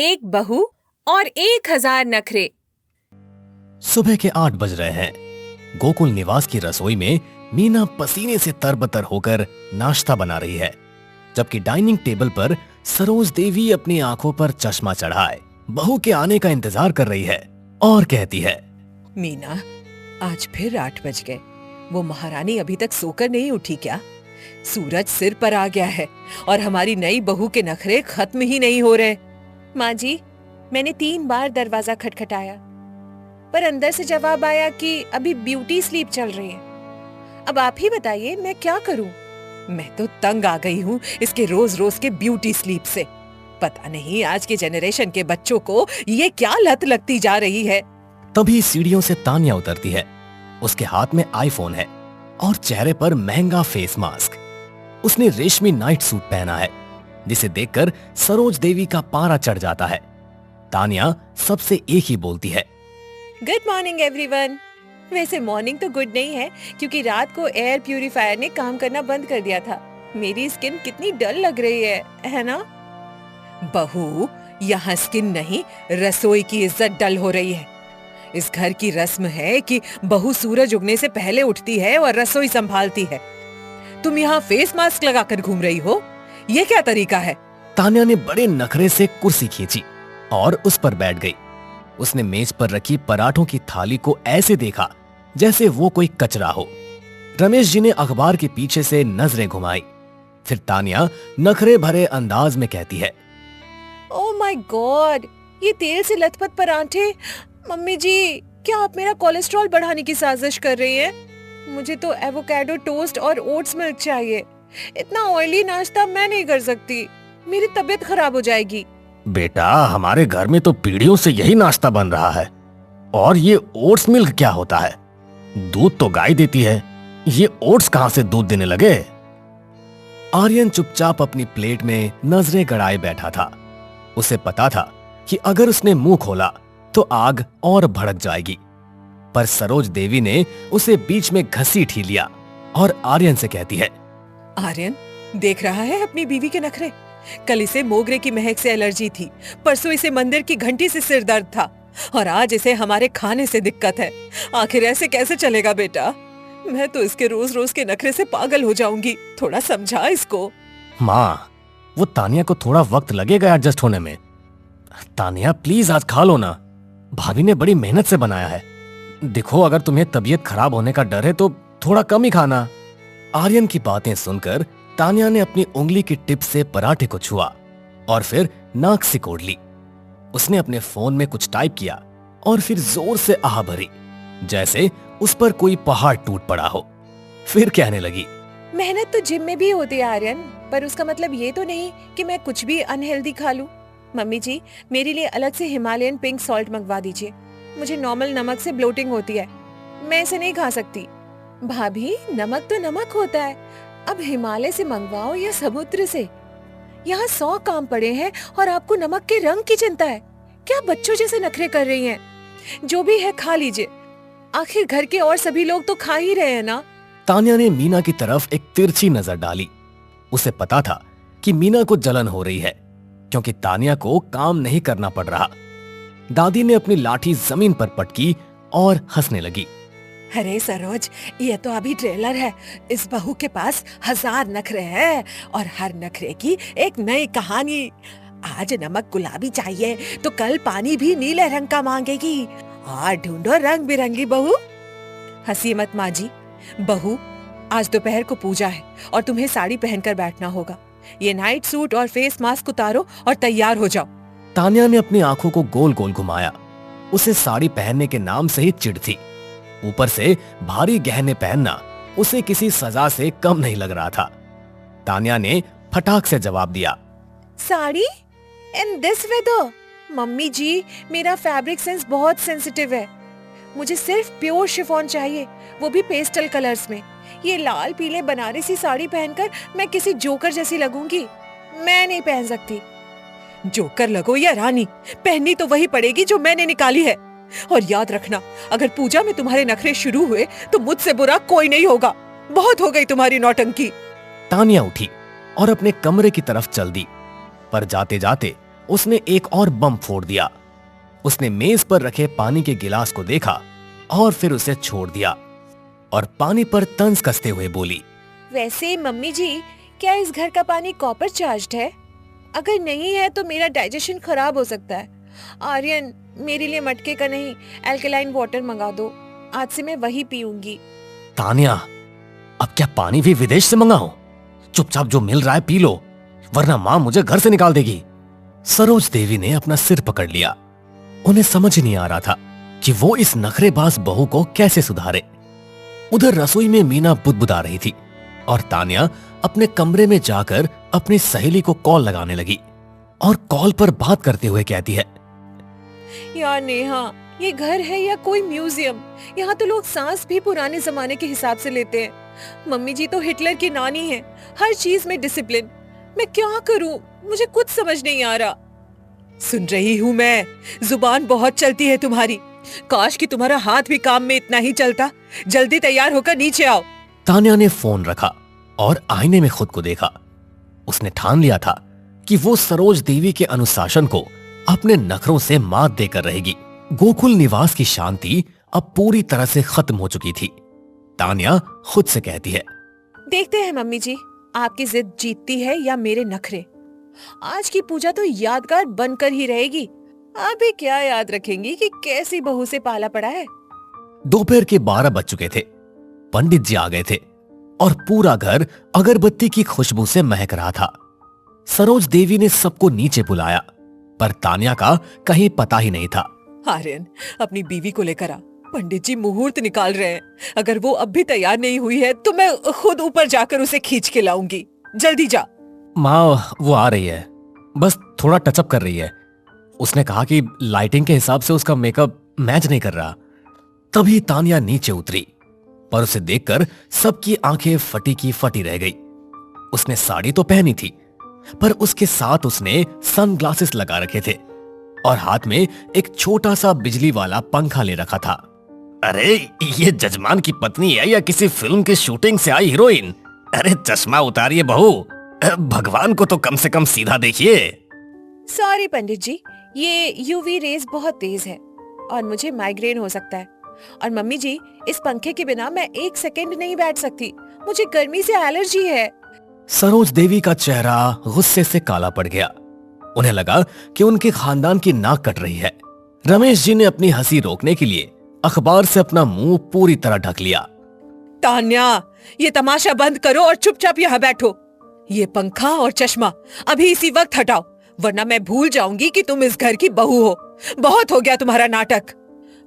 एक बहू और 1000 नखरे। सुबह के 8 बज रहे हैं। गोकुल निवास की रसोई में मीना पसीने से तरबतर होकर नाश्ता बना रही है, जबकि डाइनिंग टेबल पर सरोज देवी अपनी आंखों पर चश्मा चढ़ाए बहू के आने का इंतजार कर रही है और कहती है, मीना, आज फिर 8 बज गए। वो महारानी अभी तक सोकर नहीं उठी क्या? सूरज सिर पर आ गया है और हमारी नई बहू के नखरे खत्म ही नहीं हो रहे। माँ जी, मैंने 3 बार दरवाजा खटखटाया, पर अंदर से जवाब आया कि अभी ब्यूटी स्लीप चल रही है। अब आप ही बताइए, मैं क्या करूं? मैं तो तंग आ गई हूँ इसके रोज रोज के ब्यूटी स्लीप से। पता नहीं आज के जनरेशन के बच्चों को ये क्या लत लगती जा रही है। तभी सीढ़ियों से तानिया उतरती है। उसके हाथ में आईफोन है और चेहरे पर महंगा फेस मास्क। उसने रेशमी नाइट सूट पहना है, जिसे देखकर सरोज देवी का पारा चढ़ जाता है। तानिया सबसे एक ही बोलती है, गुड मॉर्निंग एवरीवन। वैसे मॉर्निंग तो गुड नहीं है, क्योंकि रात को एयर प्यूरिफायर ने काम करना बंद कर दिया था। मेरी स्किन कितनी डल लग रही है ना? बहू, यहाँ स्किन नहीं, रसोई की इज्जत डल हो रही है। इस घर की रस्म है कि बहू सूरज उगने से पहले उठती है और रसोई संभालती है। तुम यहाँ फेस मास्क लगाकर घूम रही हो, ये क्या तरीका है? तानिया ने बड़े नखरे से कुर्सी खींची और उस पर बैठ गई। उसने मेज पर रखी पराठों की थाली को ऐसे देखा जैसे वो कोई कचरा हो। रमेश जी ने अखबार के पीछे से नजरें घुमाई। फिर तानिया नखरे भरे अंदाज में कहती है, ओह माय गॉड, ये तेल से लथपथ पराठे। मम्मी जी, क्या आप मेरा कोलेस्ट्रॉल बढ़ाने की साजिश कर रही हैं? मुझे तो एवोकाडो टोस्ट और ओट्स मिल्क चाहिए। इतना ऑयली नाश्ता मैं नहीं कर सकती, मेरी तबीयत खराब हो जाएगी। बेटा, हमारे घर में तो पीढ़ियों से यही नाश्ता बन रहा है। और ये ओट्स मिल्क क्या होता है? दूध तो गाय देती है, ये ओट्स कहां से दूध देने लगे? आर्यन चुपचाप अपनी प्लेट में नजरें गड़ाए बैठा था। उसे पता था कि अगर उसने मुंह खोला तो आग और भड़क जाएगी, पर सरोज देवी ने उसे बीच में घसीट ही लिया और आर्यन से कहती है, आर्यन, देख रहा है अपनी बीवी के नखरे? कल इसे मोगरे की महक से एलर्जी थी, परसों इसे मंदिर की घंटी से सिर दर्द था, और आज इसे हमारे खाने से दिक्कत है। आखिर ऐसे कैसे चलेगा बेटा? मैं तो इसके रोज रोज के नखरे से पागल हो जाऊंगी। थोड़ा समझा इसको। माँ, वो तानिया को थोड़ा वक्त लगेगा एडजस्ट होने में। तानिया प्लीज आज खा लो ना, भाभी ने बड़ी मेहनत से बनाया है। देखो, अगर तुम्हें तबीयत खराब होने का डर है तो थोड़ा कम ही खाना। आर्यन की बातें सुनकर तानिया ने अपनी उंगली की टिप से पराठे को छुआ और फिर नाक सिकोड़ ली। उसने अपने फोन में कुछ टाइप किया और फिर जोर से आह भरी, जैसे उस पर कोई पहाड़ टूट पड़ा हो। फिर कहने लगी, मेहनत तो जिम में भी होती है आर्यन, पर उसका मतलब ये तो नहीं कि मैं कुछ भी अनहेल्दी खा लूं। मम्मी जी, मेरे लिए अलग से हिमालयन पिंक सॉल्ट मंगवा दीजिए। मुझे नॉर्मल नमक से ब्लोटिंग होती है, मैं इसे नहीं खा सकती। भाभी, नमक तो नमक होता है, अब हिमालय से मंगवाओ या समुद्र से। यहाँ 100 काम पड़े हैं और आपको नमक के रंग की चिंता है। क्या बच्चों जैसे नखरे कर रही हैं? जो भी है खा लीजिए, आखिर घर के और सभी लोग तो खा ही रहे हैं ना। तानिया ने मीना की तरफ एक तिरछी नजर डाली। उसे पता था कि मीना को जलन हो रही है, क्योंकि तानिया को काम नहीं करना पड़ रहा। दादी ने अपनी लाठी जमीन पर पटकी और हंसने लगी। अरे सरोज, ये तो अभी ट्रेलर है। इस बहू के पास 1000 नखरे हैं और हर नखरे की एक नई कहानी। आज नमक गुलाबी चाहिए तो कल पानी भी नीले रंग का मांगेगी। और ढूंढो रंग बिरंगी बहू। हंसी मत माँ जी। बहू, आज दोपहर को पूजा है और तुम्हें साड़ी पहनकर बैठना होगा। ये नाइट सूट और फेस मास्क उतारो और तैयार हो जाओ। तानिया ने अपनी आंखों को गोल गोल घुमाया। उसे साड़ी पहनने के नाम से ही चिढ़ थी। ऊपर से भारी गहने पहनना उसे किसी सजा से कम नहीं लग रहा था। तानिया ने फटाक से जवाब दिया, sari in this weather? Mummy ji, मेरा फैब्रिक सेंस बहुत सेंसिटिव है। मुझे सिर्फ प्योर शिफॉन चाहिए, वो भी पेस्टल कलर्स में। ये लाल पीले बनारसी साड़ी पहनकर मैं किसी जोकर जैसी लगूंगी। मैं नहीं पहन सकती। जोकर लगो या रानी, पहननी तो वही पड़ेगी जो मैंने निकाली है। और याद रखना, अगर पूजा में तुम्हारे नखरे शुरू हुए तो मुझसे बुरा कोई नहीं होगा। बहुत हो गई तुम्हारी नौटंकी। तानिया उठी और अपने कमरे की तरफ चल दी, पर जाते जाते उसने एक और बम फोड़ दिया। उसने मेज पर रखे पानी के गिलास को देखा और फिर उसे छोड़ दिया और पानी पर तंज कसते हुए बोली, वैसे मम्मी जी, क्या इस घर का पानी कॉपर चार्ज्ड है? अगर नहीं है तो मेरा डाइजेशन खराब हो सकता है। आर्यन, मेरे लिए मटके का नहीं, एल्कलाइन वाटर मंगा दो। आज से मैं वही पीऊंगी। तानिया, अब क्या पानी भी विदेश से मंगाऊं? चुपचाप जो मिल रहा है पी लो, वरना मां मुझे घर से निकाल देगी। सरोज देवी ने अपना सिर पकड़ लिया। उन्हें समझ ही नहीं आ रहा था कि वो इस नखरेबाज बहू को कैसे सुधारे। उधर रसोई में मीना बुदबुदा रही थी और तानिया अपने कमरे में जाकर अपनी सहेली को कॉल लगाने लगी और कॉल पर बात करते हुए कहती है, यार नेहा, ये घर है या कोई म्यूजियम? यहाँ तो लोग सांस भी पुराने जमाने के हिसाब से लेते हैं। मम्मी जी तो हिटलर की नानी है, हर चीज में डिसिप्लिन। मैं क्या करूँ, मुझे कुछ समझ नहीं आ रहा। सुन रही हूँ मैं, जुबान बहुत चलती है तुम्हारी। काश कि तुम्हारा हाथ भी काम में इतना ही चलता। जल्दी तैयार होकर नीचे आओ। तानिया ने फोन रखा और आईने में खुद को देखा। उसने ठान लिया था कि वो सरोज देवी के अनुशासन को अपने नखरों से मात देकर रहेगी। गोकुल निवास की शांति अब पूरी तरह से खत्म हो चुकी थी। तानिया खुद से कहती है, देखते हैं मम्मी जी, आपकी जिद जीतती है या मेरे नखरे। आज की पूजा तो यादगार बनकर ही रहेगी। अभी क्या याद रखेंगी कि कैसी बहू से पाला पड़ा है। दोपहर के 12 बज चुके थे। पंडित जी आ गए थे और पूरा घर अगरबत्ती की खुशबू से महक रहा था। सरोज देवी ने सबको नीचे बुलाया, पर तानिया का कहीं पता ही नहीं था। आर्यन, अपनी बीवी को लेकर आ। पंडित जी मुहूर्त निकाल रहे हैं। अगर वो अब भी तैयार नहीं हुई है तो मैं खुद ऊपर जाकर उसे खींच के लाऊंगी। जल्दी जा। माँ, वो आ रही है, बस थोड़ा टचअप कर रही है। उसने कहा कि लाइटिंग के हिसाब से उसका मेकअप मैच नहीं कर रहा। तभी तानिया नीचे उतरी, पर उसे देखकर सबकी आंखें फटी की फटी रह गई। उसने साड़ी तो पहनी थी, पर उसके साथ उसने सनग्लासेस लगा रखे थे और हाथ में एक छोटा सा बिजली वाला पंखा ले रखा था। अरे, ये जजमान की पत्नी है या किसी फिल्म की शूटिंग से आई हीरोइन? अरे चश्मा उतारिए बहू, भगवान को तो कम से कम सीधा देखिए। सॉरी पंडित जी, ये यूवी रेज बहुत तेज है और मुझे माइग्रेन हो सकता है। और मम्मी जी, इस पंखे के बिना मैं एक सेकंड नहीं बैठ सकती। मुझे गर्मी से एलर्जी है। सरोज देवी का चेहरा गुस्से से काला पड़ गया। उन्हें लगा कि उनके खानदान की नाक कट रही है। रमेश जी ने अपनी हंसी रोकने के लिए अखबार से अपना मुंह पूरी तरह ढक लिया। तान्या, ये तमाशा बंद करो और चुपचाप यहाँ बैठो। ये पंखा और चश्मा अभी इसी वक्त हटाओ, वरना मैं भूल जाऊंगी कि तुम इस घर की बहू हो। बहुत हो गया तुम्हारा नाटक।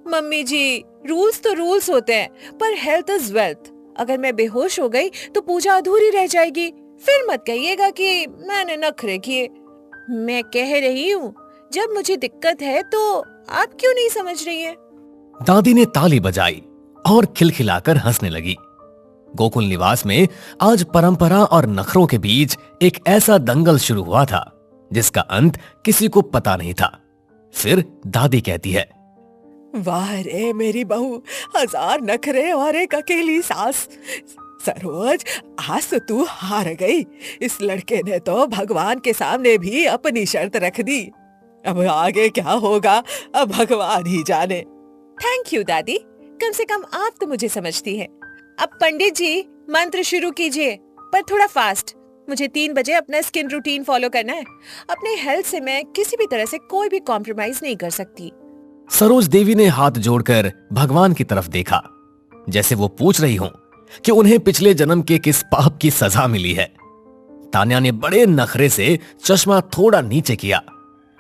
मम्मी जी, रूल्स तो रूल्स होते हैं, पर हेल्थ इज वेल्थ। अगर मैं बेहोश हो गई तो पूजा अधूरी रह जाएगी। फिर मत कहिएगा कि मैंने नखरे किए। मैं कह रही हूँ, जब मुझे दिक्कत है तो आप क्यों नहीं समझ रही हैं? दादी ने ताली बजाई और खिलखिलाकर हंसने लगी। गोकुल निवास में आज परंपरा और नखरों के बीच एक ऐसा दंगल शुरू हुआ था जिसका अंत किसी को पता नहीं था। फिर दादी कहती है, वाह रे मेरी बहू, 1000 नखरे और एक अकेली सास। सरोज, आज तो तू हार गई। इस लड़के ने तो भगवान के सामने भी अपनी शर्त रख दी। अब आगे क्या होगा, अब भगवान ही जाने। थैंक यू दादी, कम से कम आप तो मुझे समझती हैं। अब पंडित जी, मंत्र शुरू कीजिए, पर थोड़ा फास्ट। मुझे 3 बजे अपना स्किन रूटीन फॉलो करना है। अपने हेल्थ से मैं किसी भी तरह से कोई भी कॉम्प्रोमाइज नहीं कर सकती। सरोज देवी ने हाथ जोड़कर भगवान की तरफ देखा, जैसे वो पूछ रही हो कि उन्हें पिछले जन्म के किस पाप की सजा मिली है। तान्या ने बड़े नखरे से चश्मा थोड़ा नीचे किया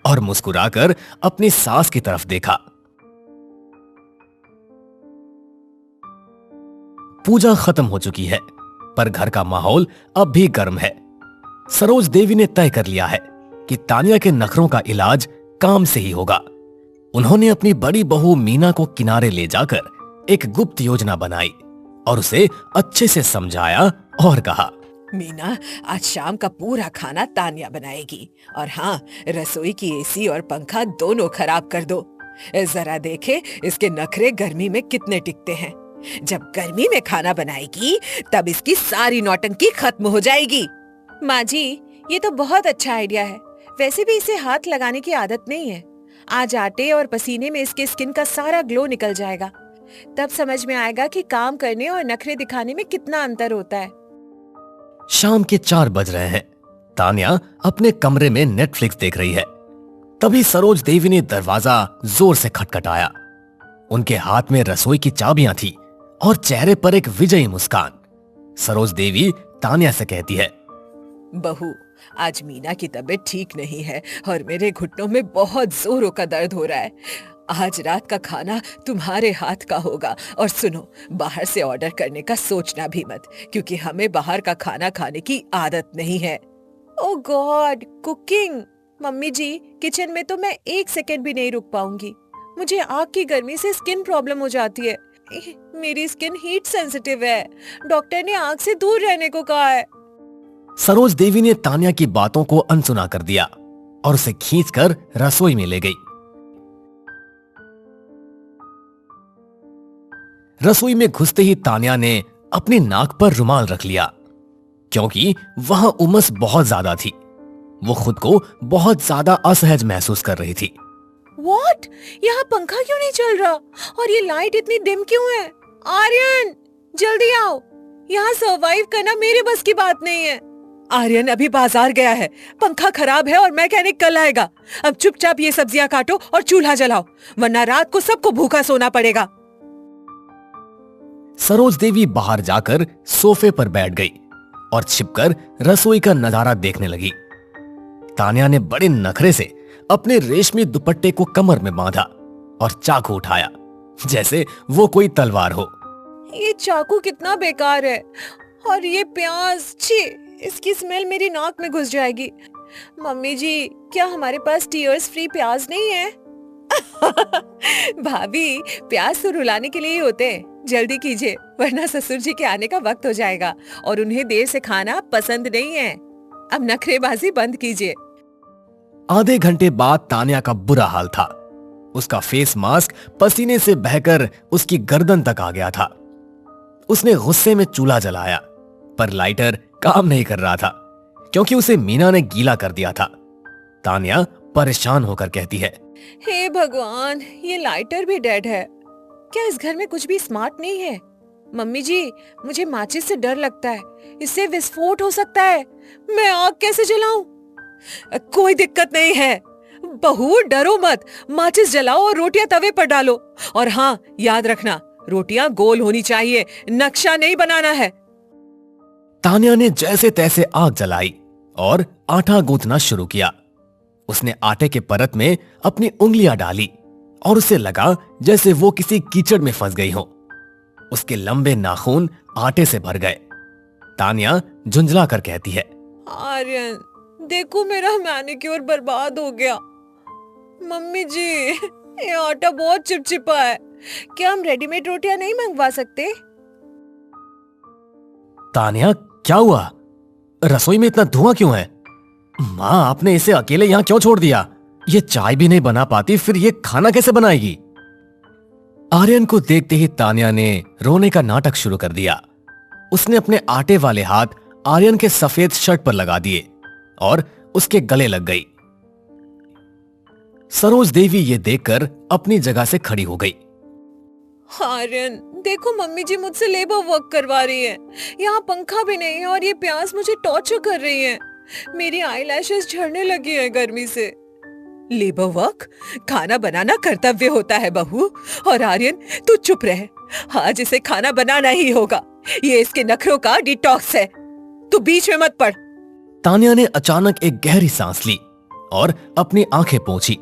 और मुस्कुराकर अपनी सास की तरफ देखा। पूजा खत्म हो चुकी है, पर घर का माहौल अब भी गर्म है। सरोज देवी ने तय कर लिया है कि तान्या के नखरों का इलाज काम से ही होगा। उन्होंने अपनी बड़ी बहू मीना को किनारे ले जाकर एक गुप्त योजना बनाई और उसे अच्छे से समझाया और कहा, मीना, आज शाम का पूरा खाना तान्या बनाएगी। और हाँ, रसोई की एसी और पंखा दोनों खराब कर दो। जरा देखे इसके नखरे गर्मी में कितने टिकते हैं। जब गर्मी में खाना बनाएगी तब इसकी सारी नौटंकी खत्म हो जाएगी। माँ जी, ये तो बहुत अच्छा आइडिया है। वैसे भी इसे हाथ लगाने की आदत नहीं है। आज आटे और पसीने में इसके स्किन का सारा ग्लो निकल जाएगा। तब समझ में आएगा कि काम करने और नखरे दिखाने में कितना अंतर होता है। शाम के 4 बज रहे हैं। तान्या अपने कमरे में नेटफ्लिक्स देख रही है। तभी सरोज देवी ने दरवाजा जोर से खटखटाया। उनके हाथ में रसोई की चाबियां थी और चेहरे पर एक विजयी मुस्कान। सरोज देवी तान्या से कहती है, बहू, आज मीना की तबीयत ठीक नहीं है और मेरे घुटनों में बहुत जोरों का दर्द हो रहा है। आज रात का खाना तुम्हारे हाथ का होगा। और सुनो, बाहर से ऑर्डर करने का सोचना भी मत, क्योंकि हमें बाहर का खाना खाने की आदत नहीं है। ओह गॉड, कुकिंग! मम्मी जी, किचन में तो मैं 1 सेकंड भी नहीं रुक पाऊंगी। मुझे आग की गर्मी से स्किन प्रॉब्लम हो जाती है। मेरी स्किन हीट सेंसिटिव है। डॉक्टर ने आग से दूर रहने को कहा है। सरोज देवी ने तान्या की बातों को अनसुना कर दिया और उसे खींचकर रसोई में ले गई। रसोई में घुसते ही तान्या ने अपनी नाक पर रुमाल रख लिया, क्योंकि वहां उमस बहुत ज्यादा थी। वो खुद को बहुत ज्यादा असहज महसूस कर रही थी। What? यहाँ पंखा क्यों नहीं चल रहा? और ये लाइट इतनी डिम क्यों है? आर्यन, जल्दी आओ। यहाँ सरवाइव करना मेरे बस की बात नहीं है। आर्यन अभी बाजार गया है। पंखा खराब है और मैकेनिक कल आएगा। अब चुपचाप ये सब्जियां काटो और चूल्हा जलाओ, वरना रात को सबको भूखा सोना पड़ेगा। सरोज देवी बाहर जाकर सोफे पर बैठ गई और छिपकर रसोई का नजारा देखने लगी। तान्या ने बड़े नखरे से अपने रेशमी दुपट्टे को कमर में बांधा और चाकू उठाया, जैसे वो कोई तलवार हो। ये चाकू कितना बेकार है। और ये प्याज, छी, इसकी स्मेल मेरी नाक में घुस जाएगी। मम्मी जी, क्या हमारे पास टीयर्स फ्री प्याज नहीं है? भाभी, प्याज तो रुलाने के लिए ही होते हैं। जल्दी कीजिए, वरना ससुर जी के आने का वक्त हो जाएगा और उन्हें देर से खाना पसंद नहीं है। अब नखरेबाजी बंद कीजिए। आधे घंटे बाद तान्या का बुरा हाल था। उसका फेस मास्क पसीने से बहकर उसकी गर्दन तक आ गया था। उसने गुस्से में चूल्हा जलाया, पर लाइटर काम नहीं कर रहा था, क्योंकि उसे मीना ने गीला कर दिया था। तान्या परेशान होकर कहती है, हे भगवान, ये लाइटर भी डेड है। क्या इस घर में कुछ भी स्मार्ट नहीं है? मम्मी जी, मुझे माचिस से डर लगता है। इससे विस्फोट हो सकता है। मैं आग कैसे जलाऊं? कोई दिक्कत नहीं है बहू, डरो मत। माचिस जलाओ और रोटियां तवे पर डालो। और हाँ, याद रखना, रोटियां गोल होनी चाहिए, नक्शा नहीं बनाना है। तान्या ने जैसे तैसे आग जलाई और आटा गूंथना शुरू किया। उसने आटे के परत में अपनी उंगलियां डाली और उसे लगा जैसे वो किसी कीचड़ में फंस गई हो। उसके लंबे नाखून आटे से भर गए। तान्या झुंझला कर कहती है, आर्यन, देखो मेरा मैनिक्योर बर्बाद हो गया। मम्मी जी, ये आटा बहुत चिपचिपा है। क्या हम रेडीमेड रोटियां नहीं मंगवा सकते? तान्या, क्या हुआ? रसोई में इतना धुआं क्यों है? माँ, आपने इसे अकेले यहाँ क्यों छोड़ दिया? ये चाय भी नहीं बना पाती, फिर ये खाना कैसे बनाएगी? आर्यन को देखते ही तान्या ने रोने का नाटक शुरू कर दिया। उसने अपने आटे वाले हाथ आर्यन के सफेद शर्ट पर लगा दिए और उसके गले लग गई। सरोज देवी ये देखकर अपनी जगह से खड़ी हो गई। आर्यन, देखो मम्मी जी मुझसे लेबर वर्क करवा रही है। यहाँ पंखा भी नहीं है और ये प्यास मुझे टॉर्चर कर रही है। मेरी आईलैशेस झड़ने लगी है गर्मी से। Labour work? खाना बनाना कर्तव्य होता है बहू। और आर्यन, तू चुप रह। आज इसे खाना बनाना ही होगा। ये इसके नखरों का डिटॉक्स है। तू बीच में मत पड़। तान्या ने अचानक एक गहरी सांस ली और अपनी आंखें पोंछी।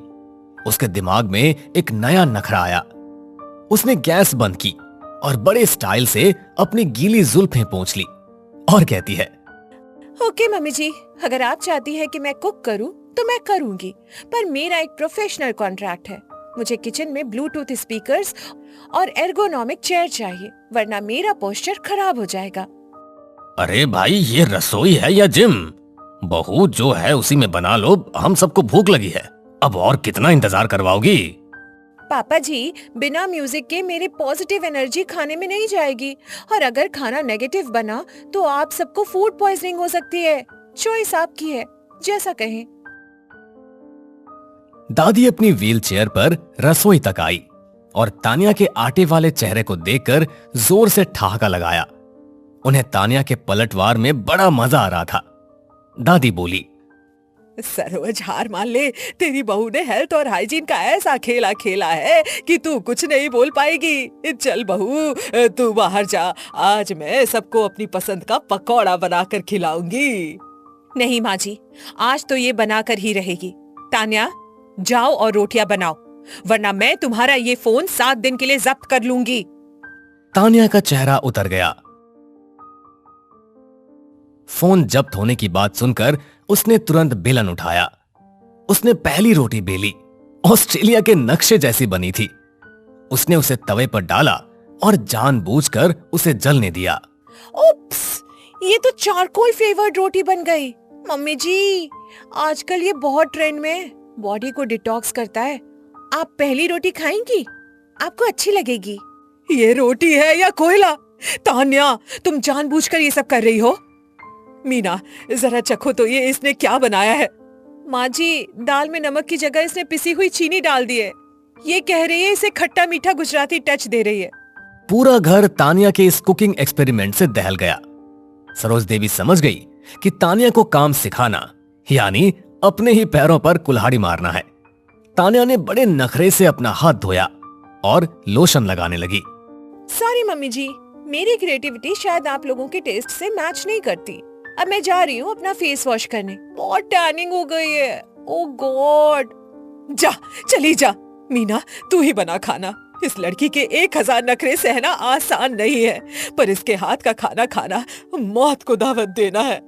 उसके दिमाग में एक नया नखरा आया। उसने गैस बंद की और बड़े स्टाइल से अपनी गीली जुल्फें पोंछ ली और कहती है, ओके मम्मी जी, अगर आप चाहती है कि मैं कुक करूं तो मैं करूंगी, पर मेरा एक प्रोफेशनल कॉन्ट्रैक्ट है। मुझे किचन में ब्लूटूथ स्पीकर्स और एर्गोनॉमिक चेयर चाहिए, वरना मेरा पोस्चर खराब हो जाएगा। अरे भाई, ये रसोई है या जिम? बहू, जो है उसी में बना लो। हम सबको भूख लगी है, अब और कितना इंतजार करवाओगी? पापा जी, बिना म्यूजिक के मेरे पॉजिटिव एनर्जी खाने में नहीं जाएगी, और अगर खाना नेगेटिव बना तो आप सबको फूड पॉइजनिंग हो सकती है। चॉइस आपकी है, जैसा कहें। दादी अपनी व्हील चेयर पर रसोई तक आई और तानिया के आटे वाले चेहरे को देखकर जोर से ठहाका लगाया। उन्हें तानिया के पलटवार में बड़ा मजा आ रहा था। दादी बोली, सरोज हार मान ले, तेरी बहू ने हेल्थ और हाइजीन का ऐसा खेला खेला है कि तू कुछ नहीं बोल पाएगी। चल बहू, तू बाहर जा, आज मैं सबको अपनी पसंद का पकौड़ा बनाकर खिलाऊंगी। नहीं माँ जी, आज तो ये बनाकर ही रहेगी। तान्या, जाओ और रोटियां बनाओ, वरना मैं तुम्हारा ये फोन 7 दिन के लिए जब्त कर लूंगी। तानिया का चेहरा उतर गया। फोन जब्त होने की बात सुनकर उसने तुरंत बेलन उठाया। उसने पहली रोटी बेली, ऑस्ट्रेलिया के नक्शे जैसी बनी थी। उसने उसे तवे पर डाला और जानबूझकर उसे जलने दिया। ओप्स, ये तो चारकोल फ्लेवर्ड रोटी बन गई। मम्मी जी, आजकल ये बहुत ट्रेंड में, बॉडी को डिटॉक्स करता है। आप पहली रोटी खाएंगी? आपको अच्छी लगेगी। ये रोटी है या कोयला? तान्या, तुम जानबूझकर ये सब कर रही हो। मीना, जरा चखो तो ये इसने क्या बनाया है। माँ जी, दाल में नमक की जगह इसने पिसी हुई चीनी डाल दी है। ये कह रही है इसे खट्टा मीठा गुजराती टच दे रही है। पूरा घर तानिया के इस कुकिंग एक्सपेरिमेंट से दहल गया। सरोज देवी समझ गई कि तानिया को काम सिखाना यानी अपने ही पैरों पर कुल्हाड़ी मारना है। तानिया ने बड़े नखरे से अपना हाथ धोया और लोशन लगाने लगी। सॉरी मम्मी जी, मेरी क्रिएटिविटी शायद आप लोगों के टेस्ट से मैच नहीं करती। अब मैं जा रही हूँ अपना फेस वॉश करने, बहुत टैनिंग हो गई है। ओह गॉड। जा, चली जा। मीना, तू ही बना खाना। इस लड़की के 1000 नखरे सहना आसान नहीं है, पर इसके हाथ का खाना खाना मौत को दावत देना है।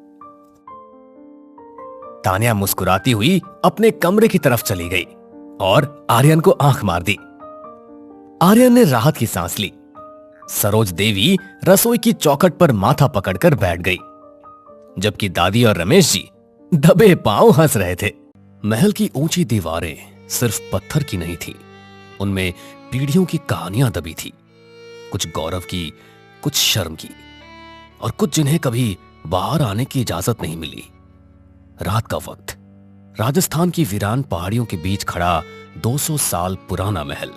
तानिया मुस्कुराती हुई अपने कमरे की तरफ चली गई और आर्यन को आंख मार दी। आर्यन ने राहत की सांस ली। सरोज देवी रसोई की चौखट पर माथा पकड़कर बैठ गई, जबकि दादी और रमेश जी दबे पांव हंस रहे थे। महल की ऊंची दीवारें सिर्फ पत्थर की नहीं थी, उनमें पीढ़ियों की कहानियां दबी थी। कुछ गौरव की, कुछ शर्म की, और कुछ जिन्हें कभी बाहर आने की इजाजत नहीं मिली। रात का वक्त, राजस्थान की वीरान पहाड़ियों के बीच खड़ा 200 साल पुराना महल।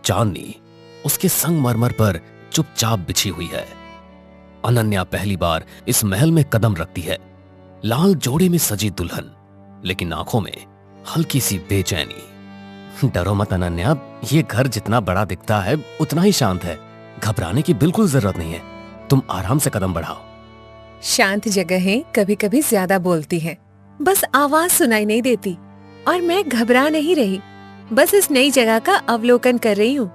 चांदनी उसके संगमरमर पर चुपचाप बिछी हुई है। अनन्या पहली बार इस महल में कदम रखती है। लाल जोड़े में सजी दुल्हन, लेकिन आंखों में हल्की सी बेचैनी। डरो मत अनन्या, ये घर जितना बड़ा दिखता है उतना ही शांत है। घबराने की बिल्कुल जरूरत नहीं है, तुम आराम से कदम बढ़ाओ। शांत जगहें कभी कभी ज्यादा बोलती हैं, बस आवाज सुनाई नहीं देती। और मैं घबरा नहीं रही, बस इस नई जगह का अवलोकन कर रही हूँ।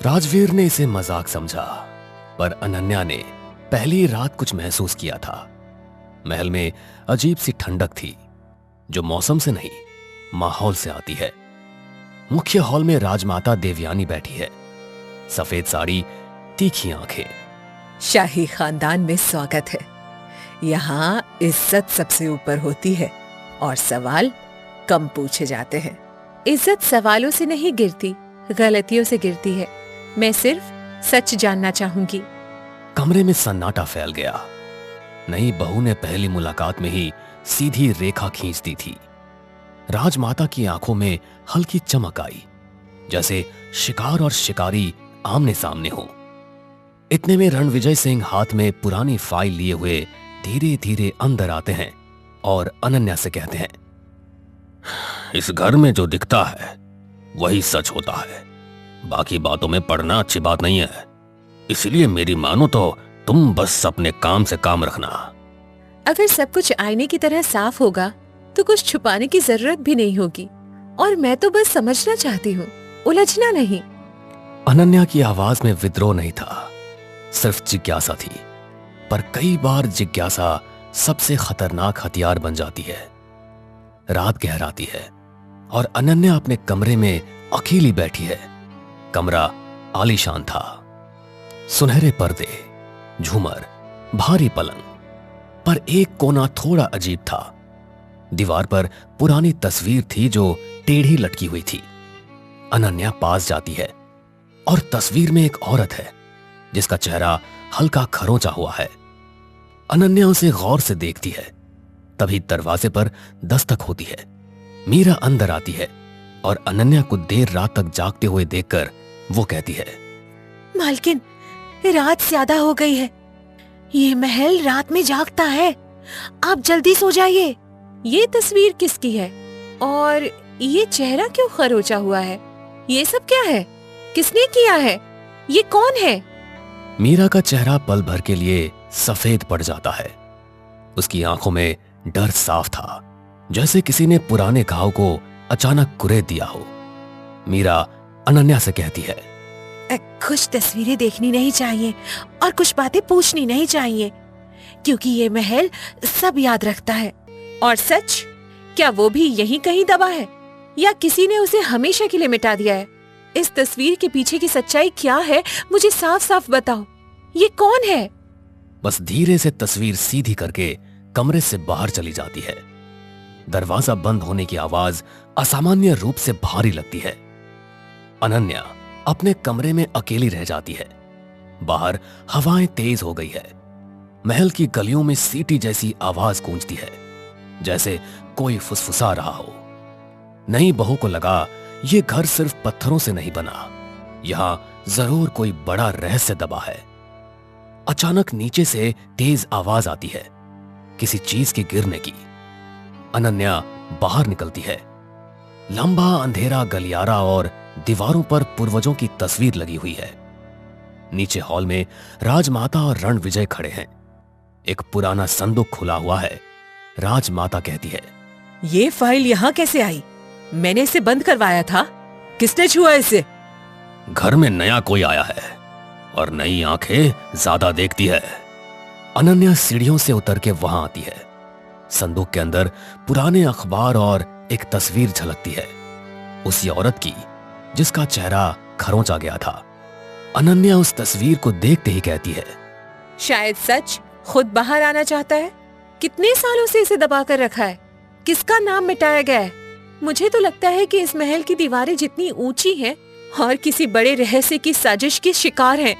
राजवीर ने इसे मजाक समझा, पर अनन्या ने पहली रात कुछ महसूस किया था। महल में अजीब सी ठंडक थी, जो मौसम से नहीं माहौल से आती है। मुख्य हॉल में राजमाता देवयानी बैठी है, सफेद साड़ी, तीखी आंखें। शाही खानदान में स्वागत है। यहाँ इज्जत सबसे ऊपर होती है और सवाल कम पूछे जाते हैं। इज्जत सवालों से नहीं गिरती, गलतियों से गिरती है। मैं सिर्फ सच जानना चाहूंगी। कमरे में सन्नाटा फैल गया। नई बहू ने पहली मुलाकात में ही सीधी रेखा खींच दी थी। राजमाता की आंखों में हल्की चमक आई, जैसे शिकार और शिकारी आमने सामने हो। इतने में रणविजय सिंह हाथ में पुरानी फाइल लिए हुए धीरे धीरे अंदर आते हैं और अनन्या से कहते हैं, इस घर में जो दिखता है वही सच होता है। बाकी बातों में पढ़ना अच्छी बात नहीं है, इसलिए मेरी मानो तो तुम बस अपने काम से काम रखना। अगर सब कुछ आईने की तरह साफ होगा तो कुछ छुपाने की जरूरत भी नहीं होगी। और मैं तो बस समझना चाहती हूँ, उलझना नहीं। अनन्या की आवाज में विद्रोह नहीं था, सिर्फ जिज्ञासा थी। पर कई बार जिज्ञासा सबसे खतरनाक हथियार बन जाती है। रात गहराती है और अनन्या अपने कमरे में अकेली बैठी है। कमरा आलीशान था, सुनहरे पर्दे, झूमर, भारी पलंग, पर एक कोना थोड़ा अजीब था। दीवार पर पुरानी तस्वीर थी जो टेढ़ी लटकी हुई थी। अनन्या पास जाती है और तस्वीर में एक औरत है जिसका चेहरा हल्का खरोंचा हुआ है। अनन्या उसे गौर से देखती है, तभी दरवाजे पर दस्तक होती है। मीरा अंदर आती है और अनन्या को देर रात तक जागते हुए देखकर वो कहती है, मालकिन, रात ज्यादा हो गई है। ये महल रात में जागता है। आप जल्दी सो जाइए। ये तस्वीर किसकी है और ये चेहरा क्यों खरोचा हुआ है? ये सब क्या है? किसने किया है? ये कौन है? मीरा का चेहरा पल भर के लिए सफेद पड़ जाता है। उसकी आंखों में डर साफ था, जैसे किसी ने पुराने घाव को अचानक कुरेद दिया हो। मीरा अनन्या से कहती है, कुछ तस्वीरें देखनी नहीं चाहिए और कुछ बातें पूछनी नहीं चाहिए, क्योंकि ये महल सब याद रखता है। और सच, क्या वो भी यहीं कहीं दबा है या किसी ने उसे हमेशा के लिए मिटा दिया है? इस तस्वीर के पीछे की सच्चाई क्या है? मुझे साफ साफ बताओ। ये कौन है? बस धीरे से तस्वीर सीधी करके कमरे से बाहर चली जाती है। दरवाजा बंद होने की आवाज असामान्य रूप से भारी लगती है। अनन्या अपने कमरे में अकेली रह जाती है। बाहर हवाएं तेज हो गई है। महल की गलियों में सीटी जैसी आवाज गूंजती है, जैसे कोई फुसफुसा रहा हो। नई बहू को लगा ये घर सिर्फ पत्थरों से नहीं बना, यहां जरूर कोई बड़ा रहस्य दबा है। अचानक नीचे से तेज आवाज आती है, किसी चीज के गिरने की। अनन्या बाहर निकलती है। लंबा अंधेरा गलियारा और दीवारों पर पूर्वजों की तस्वीर लगी हुई है। नीचे हॉल में राजमाता और रणविजय खड़े हैं। एक पुराना संदूक खुला हुआ है। राजमाता कहती है, ये फाइल यहाँ कैसे आई? मैंने इसे बंद करवाया था। किसने छुआ इसे? घर में नया कोई आया है और नई आंखें ज्यादा देखती है। अनन्या सीढ़ियों से उतर के वहां आती है। संदूक के अंदर पुराने अखबार और एक तस्वीर झलकती है, उसी औरत की जिसका चेहरा खरोंचा गया था। अनन्या उस तस्वीर को देखते ही कहती है, शायद सच खुद बाहर आना चाहता है। कितने सालों से इसे दबा कर रखा है? किसका नाम मिटाया गया है? मुझे तो लगता है कि इस महल की दीवारें जितनी ऊंची हैं और किसी बड़े रहस्य की साजिश के शिकार हैं।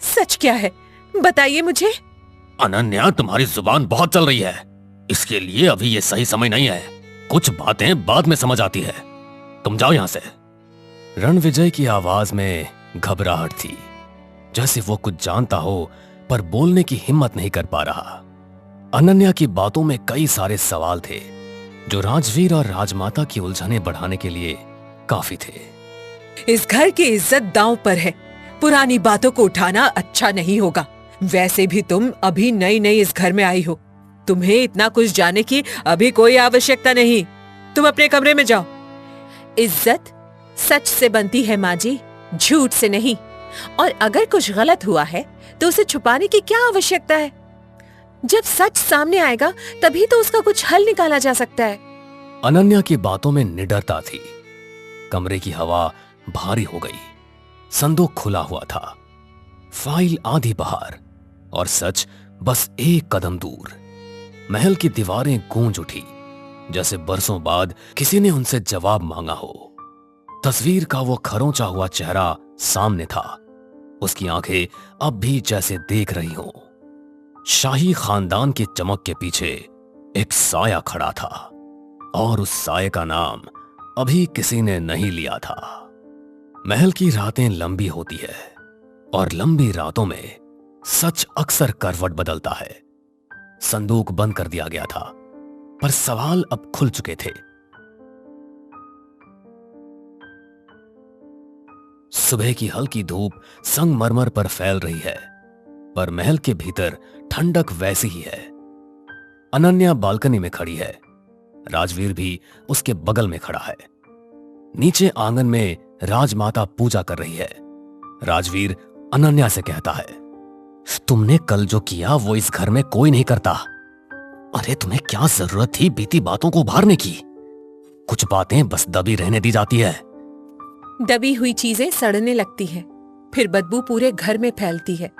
सच क्या है? बताइए मुझे। अनन्या, तुम्हारी जुबान बहुत चल रही है। इसके लिए अभी ये सही समय नहीं है। कुछ बातें बाद में समझ आती है। तुम जाओ यहां से। रणविजय की आवाज में घबराहट थी, जैसे वो कुछ जानता हो पर बोलने की हिम्मत नहीं कर पा रहा। अनन्या की बातों में कई सारे सवाल थे जो राजवीर और राजमाता की उलझनें बढ़ाने के लिए काफी थे। इस घर की इज्जत दांव पर है। पुरानी बातों को उठाना अच्छा नहीं होगा। वैसे भी तुम अभी नई नई इस घर में आई हो। तुम्हें इतना कुछ जानने की अभी कोई आवश्यकता नहीं। तुम अपने कमरे में जाओ। इज्जत सच से बनती है माँ जी, झूठ से नहीं। और अगर कुछ गलत हुआ है तो उसे छुपाने की क्या आवश्यकता है? जब सच सामने आएगा तभी तो उसका कुछ हल निकाला जा सकता है। अनन्या की बातों में निडरता थी। कमरे की हवा भारी हो गई। संदूक खुला हुआ था, फाइल आधी बाहर और सच बस एक कदम दूर। महल की दीवारें गूंज उठी, जैसे बरसों बाद किसी ने उनसे जवाब मांगा हो। तस्वीर का वो खरोंचा हुआ चेहरा सामने था। उसकी आंखें अब भी जैसे देख रही हों। शाही खानदान की चमक के पीछे एक साया खड़ा था और उस साये का नाम अभी किसी ने नहीं लिया था। महल की रातें लंबी होती है और लंबी रातों में सच अक्सर करवट बदलता है। संदूक बंद कर दिया गया था, पर सवाल अब खुल चुके थे। सुबह की हल्की धूप संगमरमर पर फैल रही है, पर महल के भीतर ठंडक वैसी ही है। अनन्या बालकनी में खड़ी है। राजवीर भी उसके बगल में खड़ा है। नीचे आंगन में राजमाता पूजा कर रही है। राजवीर अनन्या से कहता है, तुमने कल जो किया वो इस घर में कोई नहीं करता। अरे तुम्हें क्या जरूरत थी बीती बातों को उभारने की? कुछ बातें बस दबी रहने दी जाती है। दबी हुई चीजें सड़ने लगती हैं, फिर बदबू पूरे घर में फैलती है।